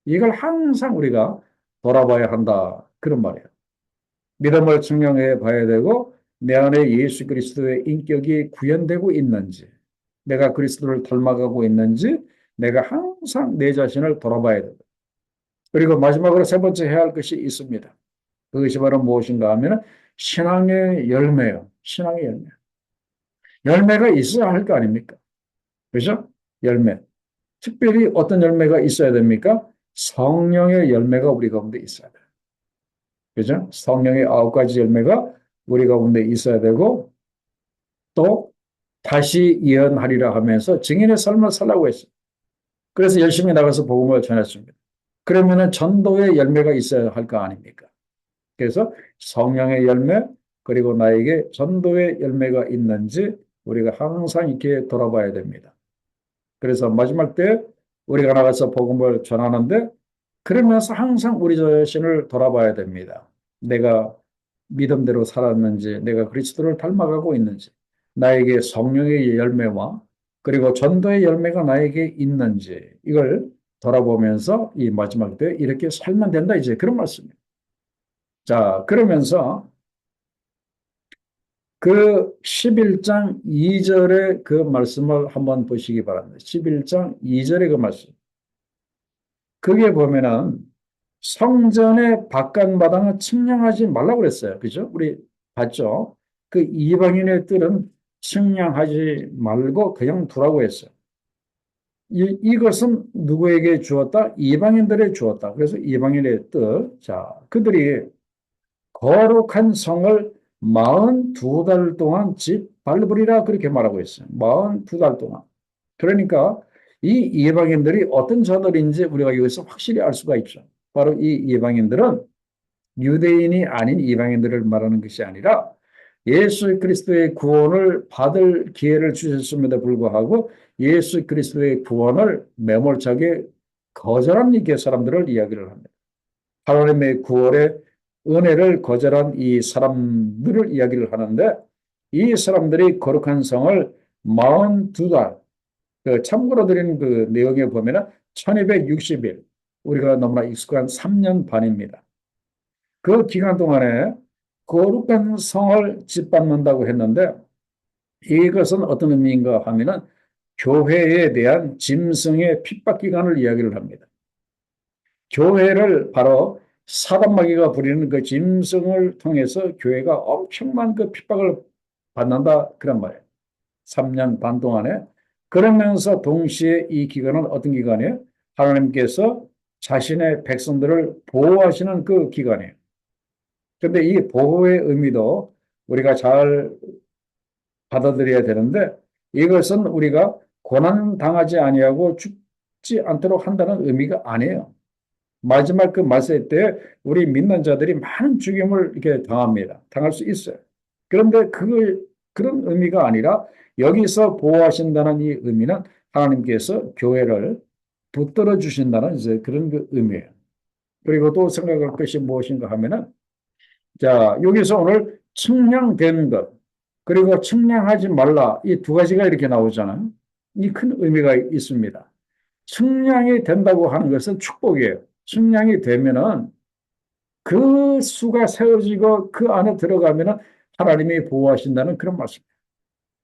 Speaker 1: 이걸 항상 우리가 돌아봐야 한다. 그런 말이에요. 믿음을 증명해 봐야 되고, 내 안에 예수 그리스도의 인격이 구현되고 있는지, 내가 그리스도를 닮아가고 있는지, 내가 항상 내 자신을 돌아봐야 된다. 그리고 마지막으로 세 번째 해야 할 것이 있습니다. 그것이 바로 무엇인가 하면 신앙의 열매요. 신앙의 열매. 열매가 있어야 할 거 아닙니까? 그죠? 열매. 특별히 어떤 열매가 있어야 됩니까? 성령의 열매가 우리 가운데 있어야 돼요. 그죠? 성령의 9가지 열매가 우리 가운데 있어야 되고 또 다시 예언하리라 하면서 증인의 삶을 살라고 했어요. 그래서 열심히 나가서 복음을 전했습니다. 그러면은 전도의 열매가 있어야 할 거 아닙니까? 그래서 성령의 열매, 그리고 나에게 전도의 열매가 있는지 우리가 항상 이렇게 돌아봐야 됩니다. 그래서 마지막 때 우리가 나가서 복음을 전하는데 그러면서 항상 우리 자신을 돌아봐야 됩니다. 내가 믿음대로 살았는지, 내가 그리스도를 닮아가고 있는지, 나에게 성령의 열매와 그리고 전도의 열매가 나에게 있는지 이걸 돌아보면서 이 마지막 때 이렇게 살면 된다 이제 그런 말씀이에요. 자, 그러면서 그 11장 2절의 그 말씀을 한번 보시기 바랍니다. 11장 2절의 그 말씀. 그게 보면은 성전의 바깥마당을 측량하지 말라고 그랬어요. 그죠? 우리 봤죠? 그 이방인의 뜰은 측량하지 말고 그냥 두라고 했어요. 이것은 누구에게 주었다? 이방인들에 주었다. 그래서 이방인의 뜻, 자, 그들이 거룩한 성을 42달 동안 짓밟으리라 그렇게 말하고 있어요. 42달 동안. 그러니까 이 이방인들이 어떤 자들인지 우리가 여기서 확실히 알 수가 있죠. 바로 이 이방인들은 유대인이 아닌 이방인들을 말하는 것이 아니라 예수 그리스도의 구원을 받을 기회를 주셨음에도 불구하고 예수 그리스도의 구원을 매몰차게 거절한 이 사람들을 이야기를 합니다. 하나님의 구원의 은혜를 거절한 이 사람들을 이야기를 하는데 이 사람들이 거룩한 성을 42달, 참고로 드린 그 내용에 보면은 1260일, 우리가 너무나 익숙한 3년 반입니다. 그 기간 동안에 거룩한 성을 짓밟는다고 했는데 이것은 어떤 의미인가 하면은 교회에 대한 짐승의 핍박 기간을 이야기를 합니다. 교회를 바로 사단마귀가 부리는 그 짐승을 통해서 교회가 엄청난 그 핍박을 받는다 그런 말이에요. 3년 반 동안에. 그러면서 동시에 이 기간은 어떤 기간이에요? 하나님께서 자신의 백성들을 보호하시는 그 기간이에요. 그런데 이 보호의 의미도 우리가 잘 받아들여야 되는데 이것은 우리가 고난당하지 아니하고 죽지 않도록 한다는 의미가 아니에요. 마지막 그 말세 때 우리 믿는 자들이 많은 죽임을 이렇게 당합니다. 당할 수 있어요. 그런데 그런 의미가 아니라 여기서 보호하신다는 이 의미는 하나님께서 교회를 붙들어 주신다는 이제 그런 그 의미예요. 그리고 또 생각할 것이 무엇인가 하면은 자, 여기서 오늘 측량된 것, 그리고 측량하지 말라, 이 두 가지가 이렇게 나오잖아요. 이 큰 의미가 있습니다. 측량이 된다고 하는 것은 축복이에요. 측량이 되면은 그 수가 세워지고 그 안에 들어가면은 하나님이 보호하신다는 그런 말씀입니다.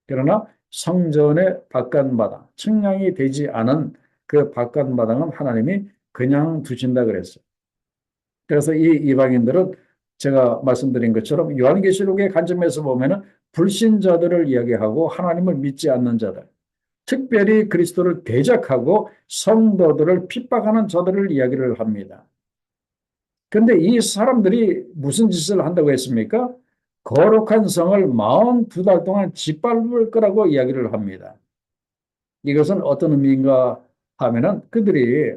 Speaker 1: 그러나 성전의 바깥마당, 측량이 되지 않은 그 바깥마당은 하나님이 그냥 두신다 그랬어요. 그래서 이 이방인들은 제가 말씀드린 것처럼 요한계시록의 관점에서 보면은 불신자들을 이야기하고 하나님을 믿지 않는 자들, 특별히 그리스도를 대적하고 성도들을 핍박하는 자들을 이야기를 합니다. 그런데 이 사람들이 무슨 짓을 한다고 했습니까? 거룩한 성을 42달 동안 짓밟을 거라고 이야기를 합니다. 이것은 어떤 의미인가 하면은 그들이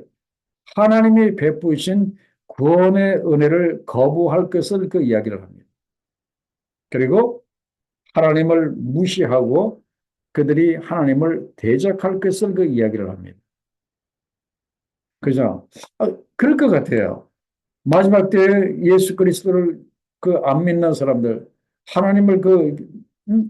Speaker 1: 하나님이 베푸신 구원의 은혜를 거부할 것을 그 이야기를 합니다. 그리고 하나님을 무시하고 그들이 하나님을 대적할 것을 그 이야기를 합니다. 그죠? 그럴 것 같아요. 마지막 때 예수 그리스도를 그 안 믿는 사람들, 하나님을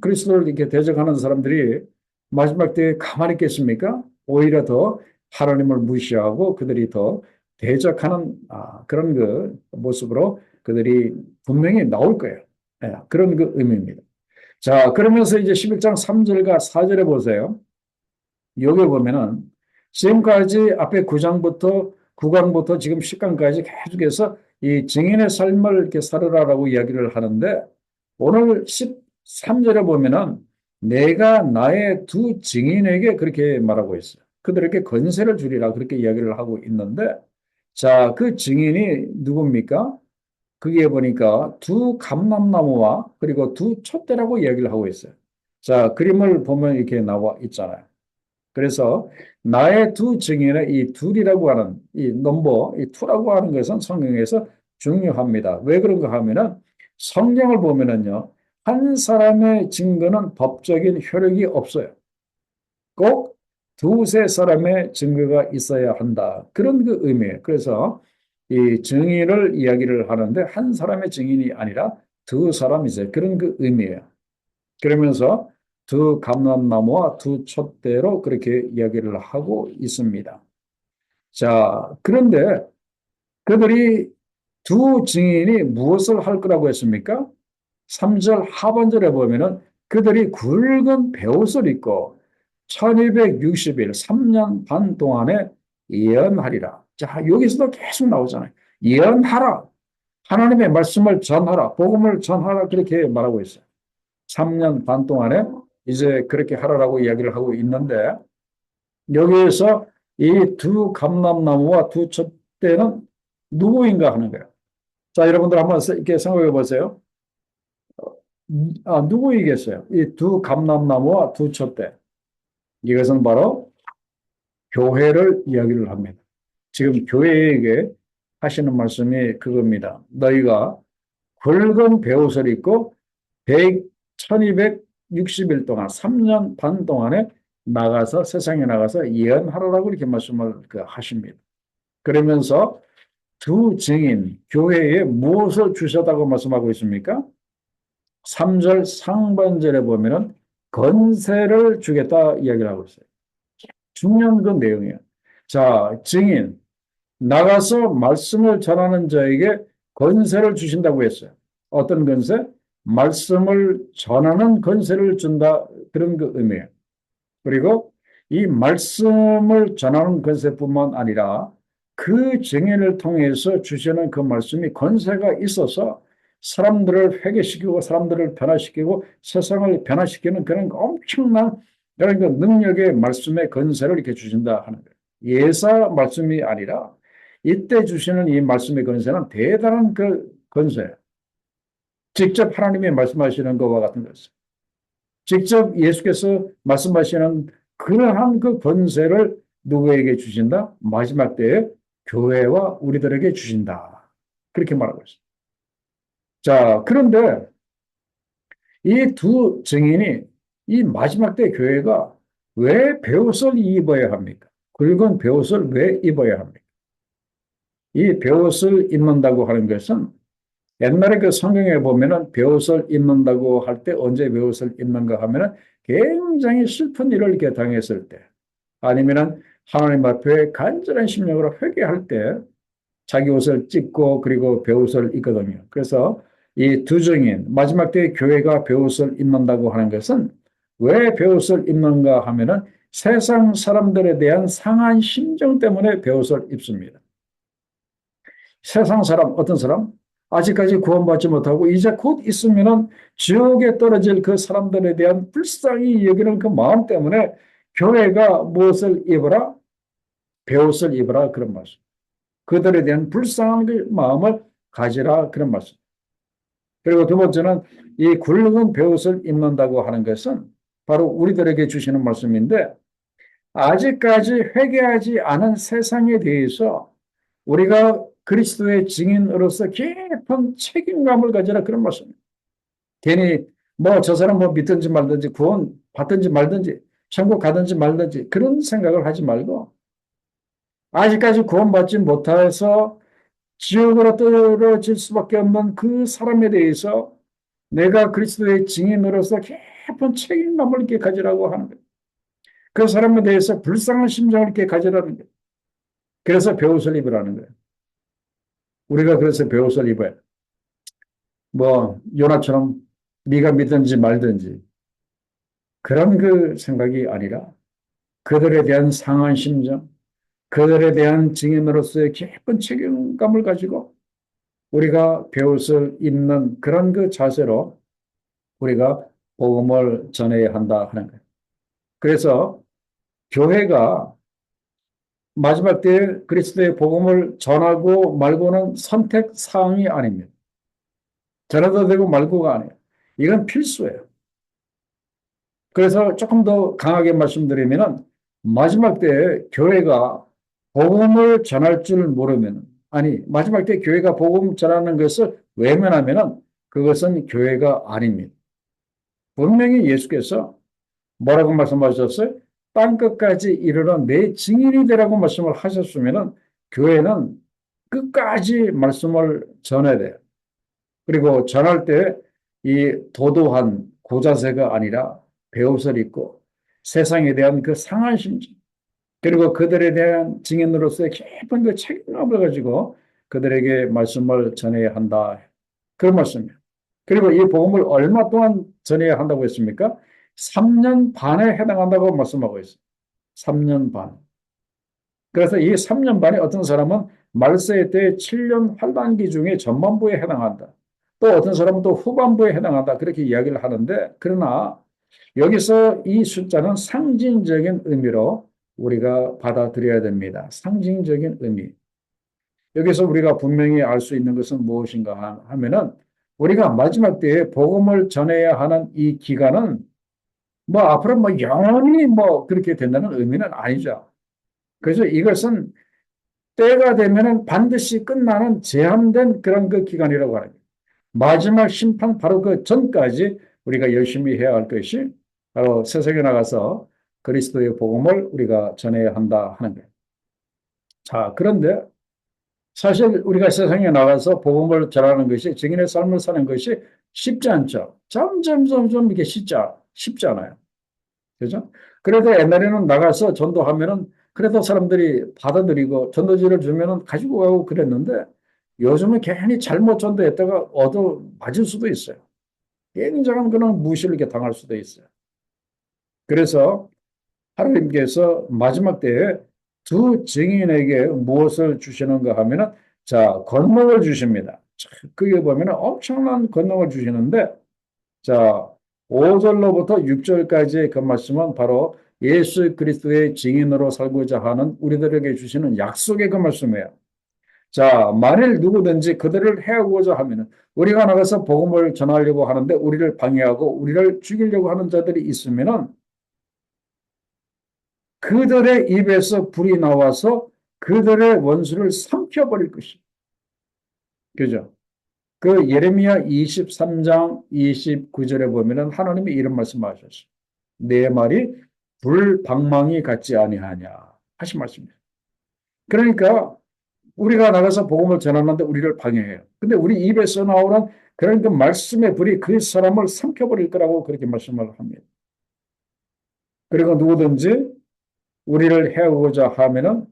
Speaker 1: 그리스도를 이렇게 대적하는 사람들이 마지막 때에 가만히 있겠습니까? 오히려 더 하나님을 무시하고 그들이 더 대적하는 그런 그 모습으로 그들이 분명히 나올 거예요. 예, 그런 그 의미입니다. 자, 그러면서 이제 11장 3절과 4절에 보세요. 여기 보면은 지금까지 앞에 9장부터 지금 10강까지 계속해서 이 증인의 삶을 이렇게 살으라라고 이야기를 하는데 오늘 13절에 보면은 내가 나의 두 증인에게 그렇게 말하고 있어요. 그들에게 권세를 주리라 그렇게 이야기를 하고 있는데 자, 그 증인이 누굽니까? 거기에 보니까 두 감람나무와 그리고 두 촛대라고 이야기를 하고 있어요. 자, 그림을 보면 이렇게 나와 있잖아요. 그래서 나의 두 증인의 이 둘이라고 하는 이 넘버, 이 투라고 하는 것은 성경에서 중요합니다. 왜 그런가 하면은 성경을 보면은요, 한 사람의 증거는 법적인 효력이 없어요. 꼭 두세 사람의 증거가 있어야 한다. 그런 그 의미예요. 그래서 이 증인을 이야기를 하는데 한 사람의 증인이 아니라 두 사람이세요. 그런 그 의미예요. 그러면서 두 감람나무와 두 촛대로 그렇게 이야기를 하고 있습니다. 자, 그런데 그들이 두 증인이 무엇을 할 거라고 했습니까? 3절 하반절에 보면은 그들이 굵은 베옷을 입고 1260일, 3년 반 동안에 예언하리라. 자, 여기서도 계속 나오잖아요. 예언하라. 하나님의 말씀을 전하라. 복음을 전하라. 그렇게 말하고 있어요. 3년 반 동안에 이제 그렇게 하라라고 이야기를 하고 있는데 여기에서 이 두 감람나무와 두 촛대는 누구인가 하는 거예요. 자, 여러분들 한번 이렇게 생각해 보세요. 누구이겠어요? 이 두 감람나무와 두 촛대. 이것은 바로 교회를 이야기를 합니다. 지금 교회에게 하시는 말씀이 그겁니다. 너희가 굵은 베옷을 입고 1260일 동안 3년 반 동안에 나가서 세상에 나가서 예언하라고 이렇게 말씀을 하십니다. 그러면서 두 증인 교회에 무엇을 주셨다고 말씀하고 있습니까? 3절 상반절에 보면은 건세를 주겠다 이야기를 하고 있어요. 중요한 그 내용이에요. 자, 증인 나가서 말씀을 전하는 자에게 건세를 주신다고 했어요. 어떤 건세? 말씀을 전하는 건세를 준다. 그런 그 의미예요. 그리고 이 말씀을 전하는 건세뿐만 아니라 그 증인을 통해서 주시는 그 말씀이 건세가 있어서 사람들을 회개시키고 사람들을 변화시키고 세상을 변화시키는 그런 엄청난 그런 그 능력의 말씀의 건세를 이렇게 주신다 하는 거예요. 예사 말씀이 아니라 이때 주시는 이 말씀의 건세는 대단한 그 건세예요. 직접 하나님이 말씀하시는 것과 같은 것을. 직접 예수께서 말씀하시는 그러한 그 권세를 누구에게 주신다? 마지막 때에 교회와 우리들에게 주신다. 그렇게 말하고 있습니다. 자, 그런데 이 두 증인이 이 마지막 때 교회가 왜 베옷을 입어야 합니까? 굵은 베옷을 왜 입어야 합니까? 이 베옷을 입는다고 하는 것은 옛날에 그 성경에 보면은 베옷을 입는다고 할 때 언제 베옷을 입는가 하면은 굉장히 슬픈 일을 이렇게 당했을 때 아니면은 하나님 앞에 간절한 심령으로 회개할 때 자기 옷을 찢고 그리고 베옷을 입거든요. 그래서 이 두 증인 마지막 때 교회가 베옷을 입는다고 하는 것은 왜 베옷을 입는가 하면은 세상 사람들에 대한 상한 심정 때문에 베옷을 입습니다. 세상 사람, 어떤 사람? 아직까지 구원받지 못하고 이제 곧 있으면은 지옥에 떨어질 그 사람들에 대한 불쌍히 여기는 그 마음 때문에 교회가 무엇을 입어라? 베옷을 입어라. 그런 말씀. 그들에 대한 불쌍한 그 마음을 가지라. 그런 말씀. 그리고 두 번째는 이 굵은 베옷을 입는다고 하는 것은 바로 우리들에게 주시는 말씀인데 아직까지 회개하지 않은 세상에 대해서 우리가 그리스도의 증인으로서 깊은 책임감을 가지라 그런 말씀입니다. 괜히 뭐 저 사람 뭐 믿든지 말든지 구원 받든지 말든지 천국 가든지 말든지 그런 생각을 하지 말고 아직까지 구원받지 못해서 지옥으로 떨어질 수밖에 없는 그 사람에 대해서 내가 그리스도의 증인으로서 깊은 책임감을 이렇게 가지라고 하는 거예요. 그 사람에 대해서 불쌍한 심정을 이렇게 가지라는 거예요. 그래서 베옷을 입으라는 거예요. 우리가 그래서 베옷을 입어야 뭐 요나처럼 네가 믿든지 말든지 그런 그 생각이 아니라 그들에 대한 상한 심정, 그들에 대한 증인으로서의 깊은 책임감을 가지고 우리가 베옷을 입는 그런 그 자세로 우리가 복음을 전해야 한다 하는 거예요. 그래서 교회가 마지막 때에 그리스도의 복음을 전하고 말고는 선택 사항이 아닙니다. 전해도 되고 말고가 아니에요. 이건 필수예요. 그래서 조금 더 강하게 말씀드리면 마지막 때에 교회가 복음을 전할 줄 모르면 아니, 마지막 때 교회가 복음 전하는 것을 외면하면은 그것은 교회가 아닙니다. 분명히 예수께서 뭐라고 말씀하셨어요? 땅 끝까지 이르러 내 증인이 되라고 말씀을 하셨으면은 교회는 끝까지 말씀을 전해야 돼요. 그리고 전할 때 이 도도한 고자세가 아니라 배옷을 입고 세상에 대한 그 상한 심정, 그리고 그들에 대한 증인으로서의 깊은 그 책임감을 가지고 그들에게 말씀을 전해야 한다. 그런 말씀이에요. 그리고 이 복음을 얼마 동안 전해야 한다고 했습니까? 3년 반에 해당한다고 말씀하고 있어요. 3년 반. 그래서 이 3년 반에 어떤 사람은 말세 때 7년 환란기 중에 전반부에 해당한다. 또 어떤 사람은 또 후반부에 해당한다. 그렇게 이야기를 하는데, 그러나 여기서 이 숫자는 상징적인 의미로 우리가 받아들여야 됩니다. 상징적인 의미. 여기서 우리가 분명히 알 수 있는 것은 무엇인가 하면은 우리가 마지막 때에 복음을 전해야 하는 이 기간은 뭐 앞으로 뭐 영원히 뭐 그렇게 된다는 의미는 아니죠. 그래서 이것은 때가 되면은 반드시 끝나는 제한된 그런 그 기간이라고 합니다. 마지막 심판 바로 그 전까지 우리가 열심히 해야 할 것이 바로 세상에 나가서 그리스도의 복음을 우리가 전해야 한다 하는 거예요. 자, 그런데 사실 우리가 세상에 나가서 복음을 전하는 것이 증인의 삶을 사는 것이 쉽지 않죠. 점점 이렇게 쉽지 않아요. 그죠? 그래도 옛날에는 나가서 전도하면은 그래도 사람들이 받아들이고 전도지를 주면은 가지고 가고 그랬는데 요즘은 괜히 잘못 전도했다가 얻어 맞을 수도 있어요. 굉장한 그런 무시를 이렇게 당할 수도 있어요. 그래서 하나님께서 마지막 때에 두 증인에게 무엇을 주시는가 하면은 자, 권능을 주십니다. 그게 보면은 엄청난 권능을 주시는데 자, 5절로부터 6절까지의 그 말씀은 바로 예수 그리스도의 증인으로 살고자 하는 우리들에게 주시는 약속의 그 말씀이에요. 자, 만일 누구든지 그들을 해하고자 하면은 우리가 나가서 복음을 전하려고 하는데 우리를 방해하고 우리를 죽이려고 하는 자들이 있으면은 그들의 입에서 불이 나와서 그들의 원수를 삼켜버릴 것이. 그죠? 그 예레미야 23장 29절에 보면은 하나님이 이런 말씀하셨어요. 내 말이 불방망이 같지 아니하냐 하신 말씀이에요. 그러니까 우리가 나가서 복음을 전하는데 우리를 방해해요. 근데 우리 입에서 나오는 그런 그 말씀의 불이 그 사람을 삼켜버릴 거라고 그렇게 말씀을 합니다. 그리고 누구든지 우리를 해오고자 하면은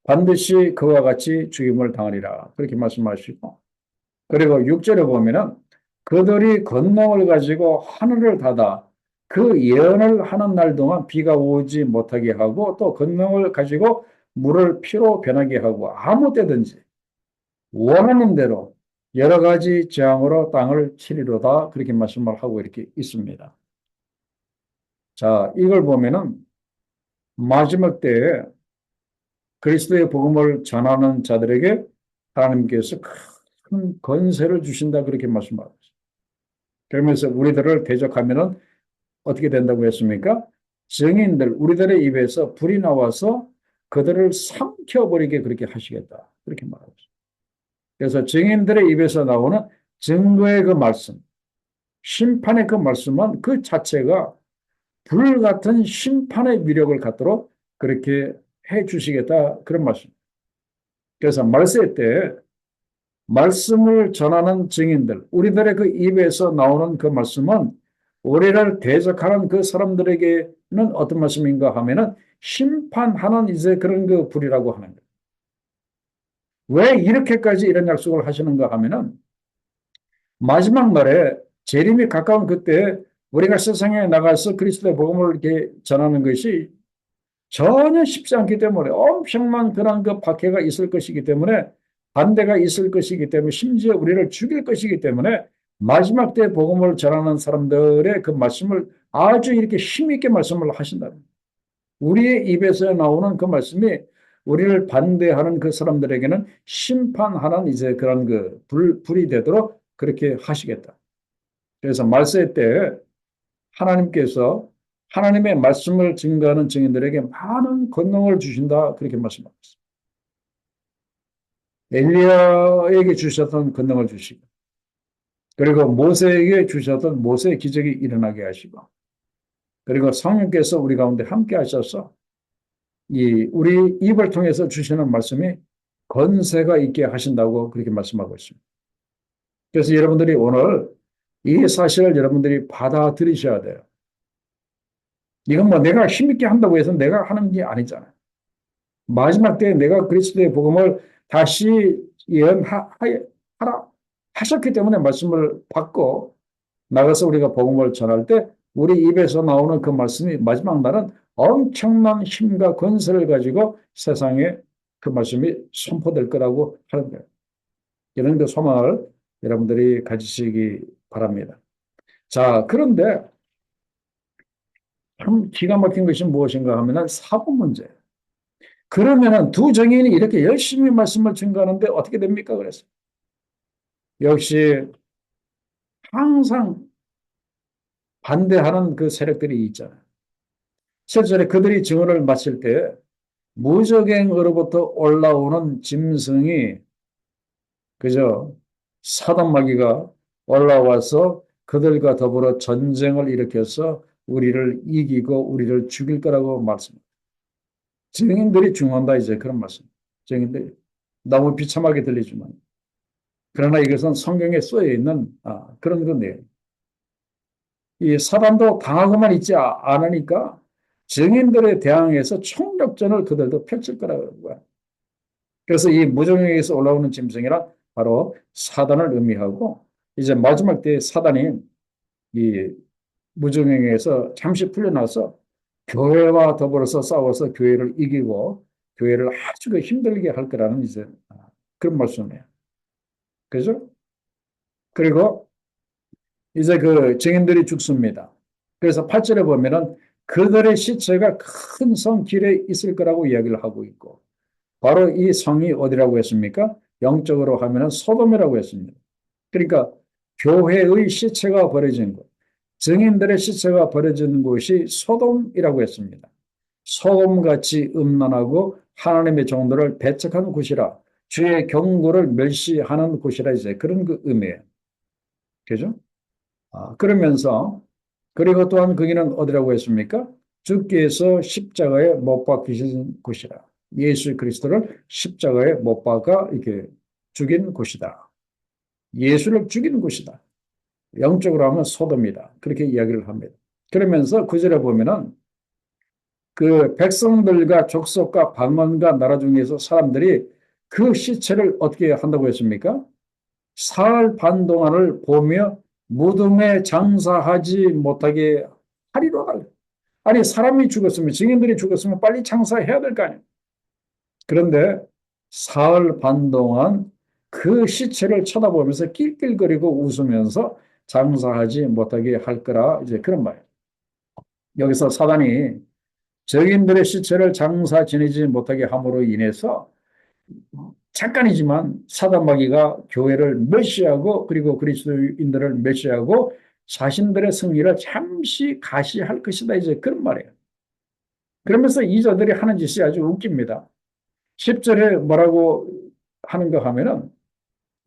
Speaker 1: 반드시 그와 같이 죽임을 당하리라. 그렇게 말씀하시고. 그리고 6절에 보면은 그들이 권능을 가지고 하늘을 닫아 그 예언을 하는 날 동안 비가 오지 못하게 하고 또 권능을 가지고 물을 피로 변하게 하고 아무 때든지 원하는 대로 여러 가지 재앙으로 땅을 치리로다. 그렇게 말씀을 하고 이렇게 있습니다. 자, 이걸 보면은 마지막 때에 그리스도의 복음을 전하는 자들에게 하나님께서 큰 권세를 주신다. 그렇게 말씀하셨어요. 그러면서 우리들을 대적하면은 어떻게 된다고 했습니까? 증인들, 우리들의 입에서 불이 나와서 그들을 삼켜버리게 그렇게 하시겠다. 그렇게 말하고 있습니다. 그래서 증인들의 입에서 나오는 증거의 그 말씀, 심판의 그 말씀은 그 자체가 불 같은 심판의 위력을 갖도록 그렇게 해 주시겠다. 그런 말씀. 그래서 말세 때 말씀을 전하는 증인들, 우리들의 그 입에서 나오는 그 말씀은 우리를 대적하는 그 사람들에게는 어떤 말씀인가 하면은 심판하는 이제 그런 그 불이라고 하는 거예요. 왜 이렇게까지 이런 약속을 하시는가 하면은 마지막 날에 재림이 가까운 그때 우리가 세상에 나가서 그리스도의 복음을 이렇게 전하는 것이 전혀 쉽지 않기 때문에 엄청난 그런 그 박해가 있을 것이기 때문에 반대가 있을 것이기 때문에 심지어 우리를 죽일 것이기 때문에 마지막 때 복음을 전하는 사람들의 그 말씀을 아주 이렇게 힘있게 말씀을 하신다. 우리의 입에서 나오는 그 말씀이 우리를 반대하는 그 사람들에게는 심판하는 이제 그런 그 불이 되도록 그렇게 하시겠다. 그래서 말세 때 하나님께서 하나님의 말씀을 증거하는 증인들에게 많은 권능을 주신다. 그렇게 말씀하고 있습니다. 엘리야에게 주셨던 권능을 주시고, 그리고 모세에게 주셨던 모세의 기적이 일어나게 하시고, 그리고 성령께서 우리 가운데 함께 하셔서 우리 입을 통해서 주시는 말씀이 권세가 있게 하신다고 그렇게 말씀하고 있습니다. 그래서 여러분들이 오늘 이 사실을 여러분들이 받아들이셔야 돼요. 이건 뭐 내가 힘있게 한다고 해서 내가 하는 게 아니잖아요. 마지막 때에 내가 그리스도의 복음을 다시 예언하라 하셨기 때문에 말씀을 받고 나가서 우리가 복음을 전할 때 우리 입에서 나오는 그 말씀이 마지막 날은 엄청난 힘과 권세를 가지고 세상에 그 말씀이 선포될 거라고 하는 거예요. 이런 그 소망을 여러분들이 가지시기 바랍니다. 자, 그런데 참 기가 막힌 것이 무엇인가 하면은 사본 문제. 그러면은 두 정인이 이렇게 열심히 말씀을 증거하는데 어떻게 됩니까? 그래서 역시 항상 반대하는 그 세력들이 있잖아요. 실제로 그들이 증언을 마칠 때 무적행으로부터 올라오는 짐승이 그저 사단 마귀가 올라와서 그들과 더불어 전쟁을 일으켜서 우리를 이기고 우리를 죽일 거라고 말씀합니다. 증인들이 중요한다 이제 그런 말씀. 증인들이 너무 비참하게 들리지만 그러나 이것은 성경에 쓰여 있는 그런 건데요. 이 사단도 당하고만 있지 않으니까 증인들에 대항해서 총력전을 그들도 펼칠 거라고 봐요. 그래서 이 무정에서 올라오는 짐승이란 바로 사단을 의미하고 이제 마지막 때에 사단이 이 무정에서 잠시 풀려나서 교회와 더불어서 싸워서 교회를 이기고 교회를 아주 힘들게 할 거라는 이제 그런 말씀이에요. 그죠? 그리고 이제 그 증인들이 죽습니다. 그래서 8절에 보면은 그들의 시체가 큰 성 길에 있을 거라고 이야기를 하고 있고 바로 이 성이 어디라고 했습니까? 영적으로 하면은 소돔이라고 했습니다. 그러니까 교회의 시체가 버려진 곳, 증인들의 시체가 버려진 곳이 소돔이라고 했습니다. 소돔같이 음란하고 하나님의 종들을 배척하는 곳이라 주의 경고를 멸시하는 곳이라 이제 그런 그 의미예요. 그죠? 그러면서 그리고 또한 거기는 어디라고 했습니까? 주께서 십자가에 못 박히신 곳이라. 예수 그리스도를 십자가에 못 박아 이렇게 죽인 곳이다. 예수를 죽인 곳이다. 영적으로 하면 소돔이다. 그렇게 이야기를 합니다. 그러면서 구절에 보면은 그 백성들과 족속과 방언과 나라 중에서 사람들이 그 시체를 어떻게 한다고 했습니까? 사흘 반 동안을 보며 무덤에 장사하지 못하게 하리로다. 아니 사람이 죽었으면 증인들이 죽었으면 빨리 장사해야 될 거 아니에요. 그런데 사흘 반 동안 그 시체를 쳐다보면서 낄낄거리고 웃으면서 장사하지 못하게 할 거라 이제 그런 말이에요. 여기서 사단이 증인들의 시체를 장사 지내지 못하게 함으로 인해서 잠깐이지만 사단 마귀가 교회를 멸시하고 그리고 그리스도인들을 멸시하고 자신들의 승리를 잠시 가시할 것이다. 이제 그런 말이에요. 그러면서 이 자들이 하는 짓이 아주 웃깁니다. 10절에 뭐라고 하는가 하면은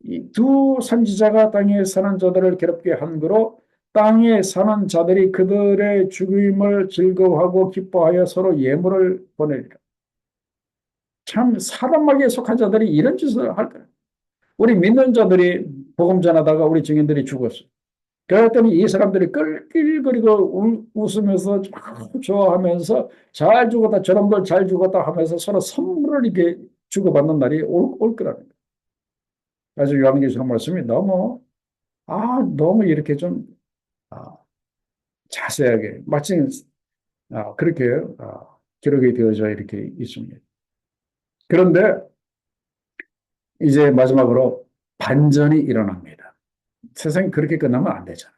Speaker 1: 이 두 선지자가 땅에 사는 자들을 괴롭게 한 거로 땅에 사는 자들이 그들의 죽임을 즐거워하고 기뻐하여 서로 예물을 보내리라. 참 사단 마귀에 속한 자들이 이런 짓을 할 거예요. 우리 믿는 자들이 복음 전하다가 우리 증인들이 죽었어. 그랬더니 이 사람들이 끌끌거리고 웃으면서 좋아하면서 잘 죽었다 저놈들 잘 죽었다 하면서 서로 선물을 이렇게 주고받는 날이 올 거라는 거예요. 그래서 요한계시록 말씀이 너무 이렇게 좀 아, 자세하게 마치 그렇게 기록이 되어져 이렇게 있습니다. 그런데 이제 마지막으로 반전이 일어납니다. 세상이 그렇게 끝나면 안 되잖아요.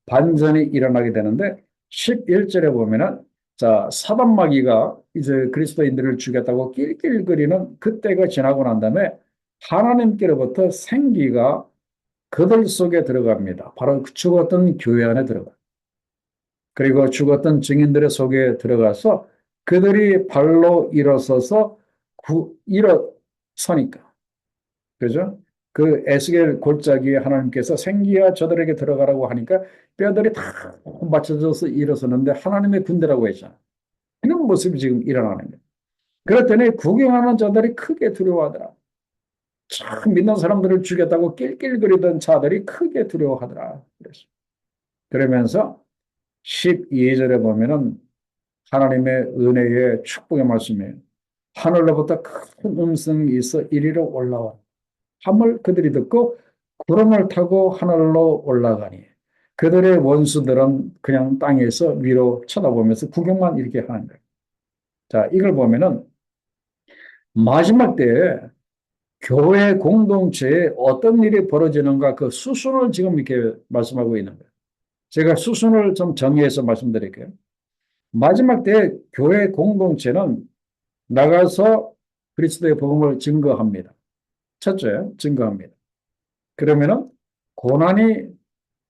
Speaker 1: 반전이 일어나게 되는데 11절에 보면은 자, 사단 마귀가 이제 그리스도인들을 죽였다고 낄낄거리는 그때가 지나고 난 다음에 하나님께로부터 생기가 그들 속에 들어갑니다. 바로 죽었던 교회 안에 들어가. 그리고 죽었던 증인들의 속에 들어가서 그들이 발로 일어서서 일어서니까. 그죠? 그 에스겔 골짜기에 하나님께서 생기야 저들에게 들어가라고 하니까 뼈들이 다 맞춰져서 일어서는데 하나님의 군대라고 했잖아. 이런 모습이 지금 일어나는 거예요. 그랬더니 구경하는 자들이 크게 두려워하더라. 참 믿는 사람들을 죽였다고 낄낄거리던 자들이 크게 두려워하더라. 그래서 그러면서 12절에 보면은 하나님의 은혜의 축복의 말씀이에요. 하늘로부터 큰 음성이 있어 이리로 올라와. 함을 그들이 듣고 구름을 타고 하늘로 올라가니 그들의 원수들은 그냥 땅에서 위로 쳐다보면서 구경만 이렇게 하는 거예요. 자, 이걸 보면은 마지막 때에 교회 공동체에 어떤 일이 벌어지는가 그 수순을 지금 이렇게 말씀하고 있는 거예요. 제가 수순을 좀 정리해서 말씀드릴게요. 마지막 때 교회 공동체는 나가서 그리스도의 복음을 증거합니다. 첫째, 증거합니다. 그러면은 고난이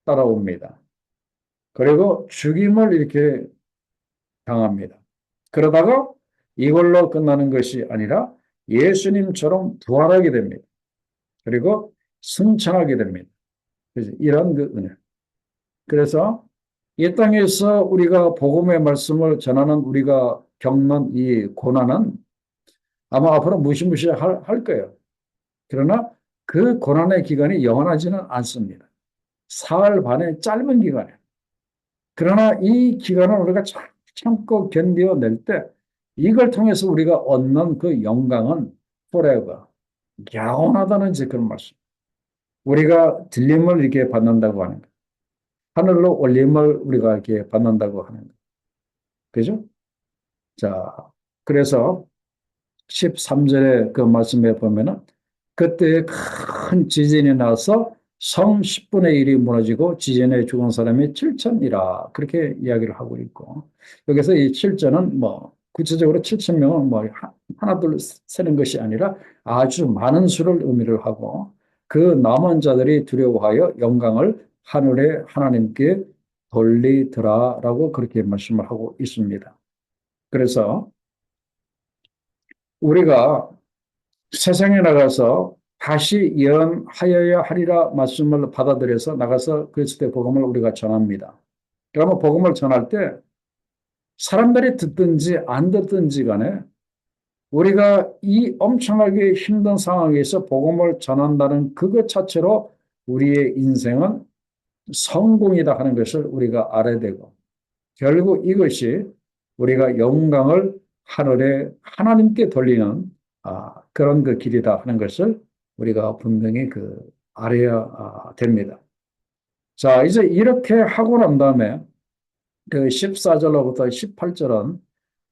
Speaker 1: 따라옵니다. 그리고 죽임을 이렇게 당합니다. 그러다가 이걸로 끝나는 것이 아니라 예수님처럼 부활하게 됩니다. 그리고 승천하게 됩니다. 그래서 이런 그 은혜. 그래서 이 땅에서 우리가 복음의 말씀을 전하는 우리가 겪는 이 고난은 아마 앞으로 무시무시할 거예요. 그러나 그 고난의 기간이 영원하지는 않습니다. 사흘 반의 짧은 기간이에요. 그러나 이 기간을 우리가 참고 견뎌낼 때 이걸 통해서 우리가 얻는 그 영광은 forever, 영원하다는 이제 그런 말씀. 우리가 들림을 이렇게 받는다고 하는 거. 하늘로 올림을 우리가 이렇게 받는다고 하는 거. 그죠? 자, 그래서 13절의 그 말씀에 보면은 그때 큰 지진이 나서 성 10분의 1이 무너지고 지진에 죽은 사람이 7천이라 그렇게 이야기를 하고 있고 여기서 이 7천은 뭐 구체적으로 7천 명은 뭐 하나 둘 세는 것이 아니라 아주 많은 수를 의미를 하고 그 남은 자들이 두려워하여 영광을 하늘의 하나님께 돌리더라라고 그렇게 말씀을 하고 있습니다. 그래서 우리가 세상에 나가서 다시 예언하여야 하리라 말씀을 받아들여서 나가서 그리스도의 복음을 우리가 전합니다. 그러면 복음을 전할 때 사람들이 듣든지 안 듣든지 간에 우리가 이 엄청나게 힘든 상황에서 복음을 전한다는 그것 자체로 우리의 인생은 성공이다 하는 것을 우리가 알아야 되고 결국 이것이 우리가 영광을 하늘에 하나님께 돌리는 그런 그 길이다 하는 것을 우리가 분명히 그 알아야 됩니다. 자, 이제 이렇게 하고 난 다음에 그 14절로부터 18절은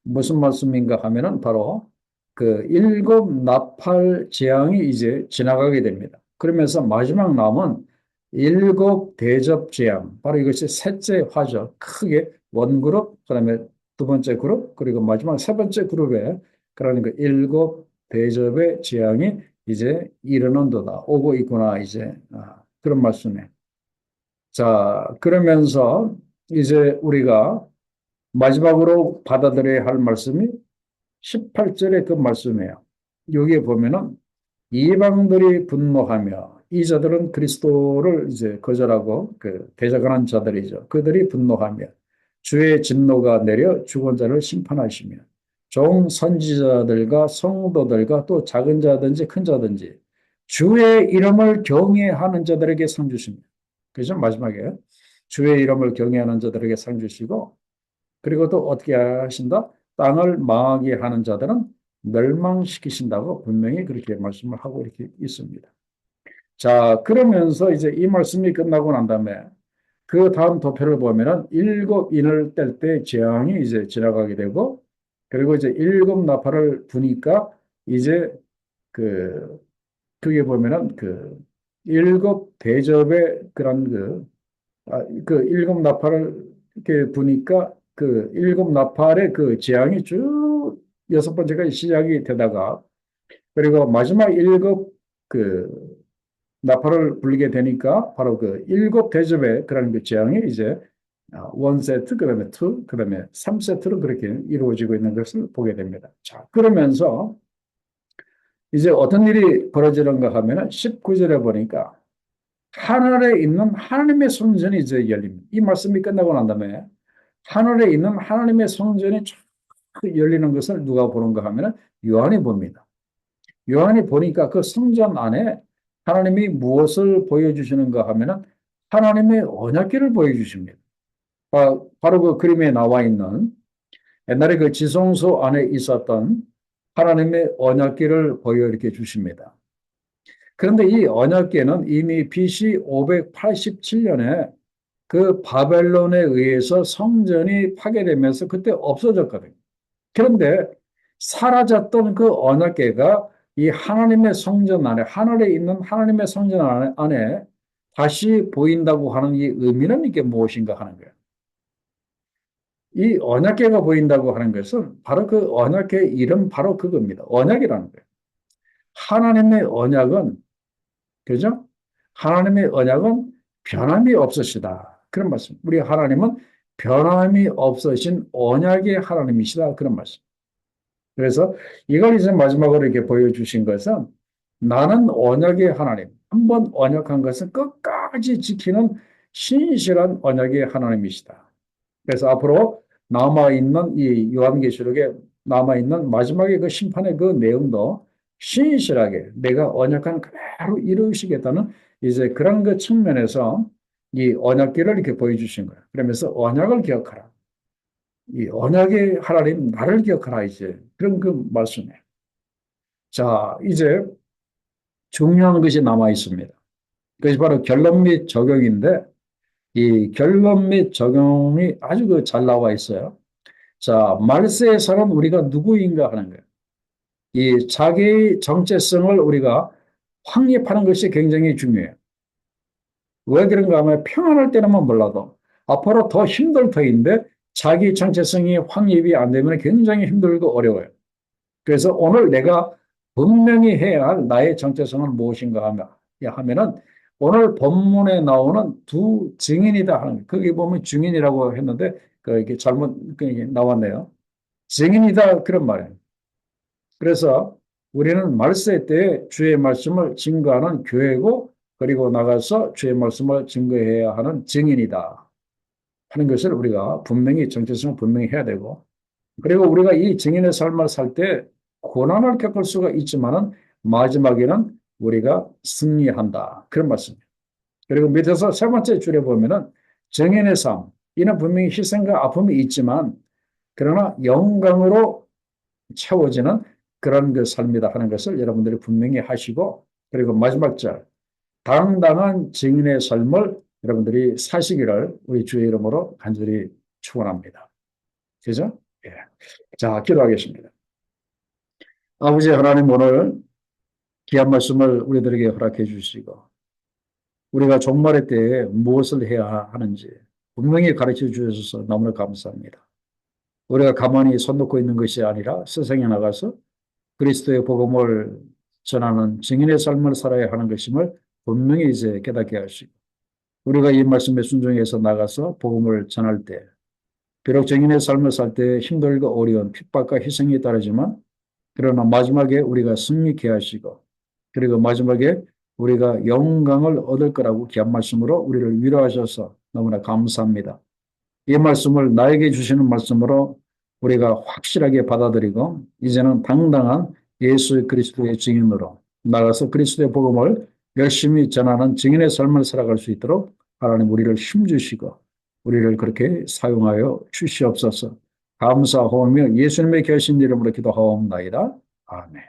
Speaker 1: 무슨 말씀인가 하면은 바로 그 일곱 나팔 재앙이 이제 지나가게 됩니다. 그러면서 마지막 남은 일곱 대접 재앙, 바로 이것이 셋째 화죠. 크게 원그룹, 그다음에 두 번째 그룹, 그리고 마지막 세 번째 그룹에 그러니까 일곱 대접의 재앙이 이제 이르는도다. 오고 있구나 이제 그런 말씀이에요. 자, 그러면서 이제 우리가 마지막으로 받아들여야 할 말씀이 18절의 그 말씀이에요. 여기에 보면은 이방들이 분노하며 이 자들은 그리스도를 이제 거절하고 그 대적하는 자들이죠. 그들이 분노하며 주의 진노가 내려 죽은 자를 심판하시며 종 선지자들과 성도들과 또 작은 자든지 큰 자든지 주의 이름을 경외하는 자들에게 상 주십니다. 그죠? 마지막에 주의 이름을 경외하는 자들에게 상 주시고 그리고 또 어떻게 하신다? 땅을 망하게 하는 자들은 멸망시키신다고 분명히 그렇게 말씀을 하고 이렇게 있습니다. 자, 그러면서 이제 이 말씀이 끝나고 난 다음에 그 다음 도표를 보면은 일곱 인을 뗄 때 재앙이 이제 지나가게 되고 그리고 이제 일곱 나팔을 부니까 이제 그 그게 보면은 그 일곱 대접의 그런 그 일곱 나팔을 이렇게 부니까 그 일곱 나팔의 그 재앙이 쭉 여섯 번째가 시작이 되다가 그리고 마지막 일곱 그 나팔을 불리게 되니까 바로 그 일곱 대접의 그런 그 재앙이 이제 원 세트 그다음에 투 그다음에 3세트로 그렇게 이루어지고 있는 것을 보게 됩니다. 자, 그러면서 이제 어떤 일이 벌어지는가 하면은 19절에 보니까 하늘에 있는 하나님의 성전이 이제 열립니다. 이 말씀이 끝나고 난 다음에 하늘에 있는 하나님의 성전이 쫙 열리는 것을 누가 보는가 하면은 요한이 봅니다. 요한이 보니까 그 성전 안에 하나님이 무엇을 보여주시는가 하면은 하나님의 언약궤를 보여주십니다. 바로 그 그림에 나와 있는 옛날에 그 지성소 안에 있었던 하나님의 언약궤를 보여 이렇게 주십니다. 그런데 이 언약궤는 이미 BC 587년에 그 바벨론에 의해서 성전이 파괴되면서 그때 없어졌거든요. 그런데 사라졌던 그 언약궤가 이 하나님의 성전 안에, 하늘에 있는 하나님의 성전 안에 다시 보인다고 하는 이 의미는 이게 무엇인가 하는 거예요. 이 언약궤가 보인다고 하는 것은 바로 그 언약궤 이름 바로 그겁니다. 언약이라는 거예요. 하나님의 언약은, 그죠? 하나님의 언약은 변함이 없으시다. 그런 말씀. 우리 하나님은 변함이 없으신 언약의 하나님이시다. 그런 말씀. 그래서 이걸 이제 마지막으로 이렇게 보여주신 것은 나는 언약의 하나님. 한번 언약한 것은 끝까지 지키는 신실한 언약의 하나님이시다. 그래서 앞으로 남아있는 이 요한계시록에 남아있는 마지막에 그 심판의 그 내용도 신실하게 내가 언약한 그대로 이루시겠다는 이제 그런 그 측면에서 이 언약궤를 이렇게 보여주신 거예요. 그러면서 언약을 기억하라. 이 언약의 하나님 나를 기억하라 이제 그런 그 말씀이에요. 자, 이제 중요한 것이 남아 있습니다. 그것이 바로 결론 및 적용인데 이 결론 및 적용이 아주 그 잘 나와 있어요. 자, 말세에서는 우리가 누구인가 하는 거예요. 이 자기의 정체성을 우리가 확립하는 것이 굉장히 중요해요. 왜 그런가 하면 평안할 때는만 몰라도 앞으로 더 힘들 터인데 자기 정체성이 확립이 안 되면 굉장히 힘들고 어려워요. 그래서 오늘 내가 분명히 해야 할 나의 정체성은 무엇인가 하면은 오늘 본문에 나오는 두 증인이다 하는 거예요. 거기 보면 증인이라고 했는데 이게 잘못 나왔네요. 증인이다 그런 말이에요. 그래서 우리는 말세 때 주의 말씀을 증거하는 교회고 그리고 나가서 주의 말씀을 증거해야 하는 증인이다 하는 것을 우리가 분명히 정체성을 분명히 해야 되고 그리고 우리가 이 증인의 삶을 살 때 고난을 겪을 수가 있지만은 마지막에는 우리가 승리한다. 그런 말씀이에요. 그리고 밑에서 세 번째 줄에 보면은 증인의 삶. 이는 분명히 희생과 아픔이 있지만 그러나 영광으로 채워지는 그런 그 삶이다 하는 것을 여러분들이 분명히 하시고 그리고 마지막 절 당당한 증인의 삶을 여러분들이 사시기를 우리 주의 이름으로 간절히 축원합니다. 그죠? 예. 자, 기도하겠습니다. 아버지 하나님 오늘 귀한 말씀을 우리들에게 허락해 주시고 우리가 종말의 때에 무엇을 해야 하는지 분명히 가르쳐 주셔서 너무나 감사합니다. 우리가 가만히 손 놓고 있는 것이 아니라 세상에 나가서 그리스도의 복음을 전하는 증인의 삶을 살아야 하는 것임을 분명히 이제 깨닫게 하시고 우리가 이 말씀에 순종해서 나가서 복음을 전할 때 비록 증인의 삶을 살 때 힘들고 어려운 핍박과 희생이 따르지만 그러나 마지막에 우리가 승리케 하시고 그리고 마지막에 우리가 영광을 얻을 거라고 귀한 말씀으로 우리를 위로하셔서 너무나 감사합니다. 이 말씀을 나에게 주시는 말씀으로 우리가 확실하게 받아들이고 이제는 당당한 예수 그리스도의 증인으로 나가서 그리스도의 복음을 열심히 전하는 증인의 삶을 살아갈 수 있도록 하나님 우리를 힘주시고 우리를 그렇게 사용하여 주시옵소서. 감사하오며 예수님의 결신 이름으로 기도하옵나이다. 아멘.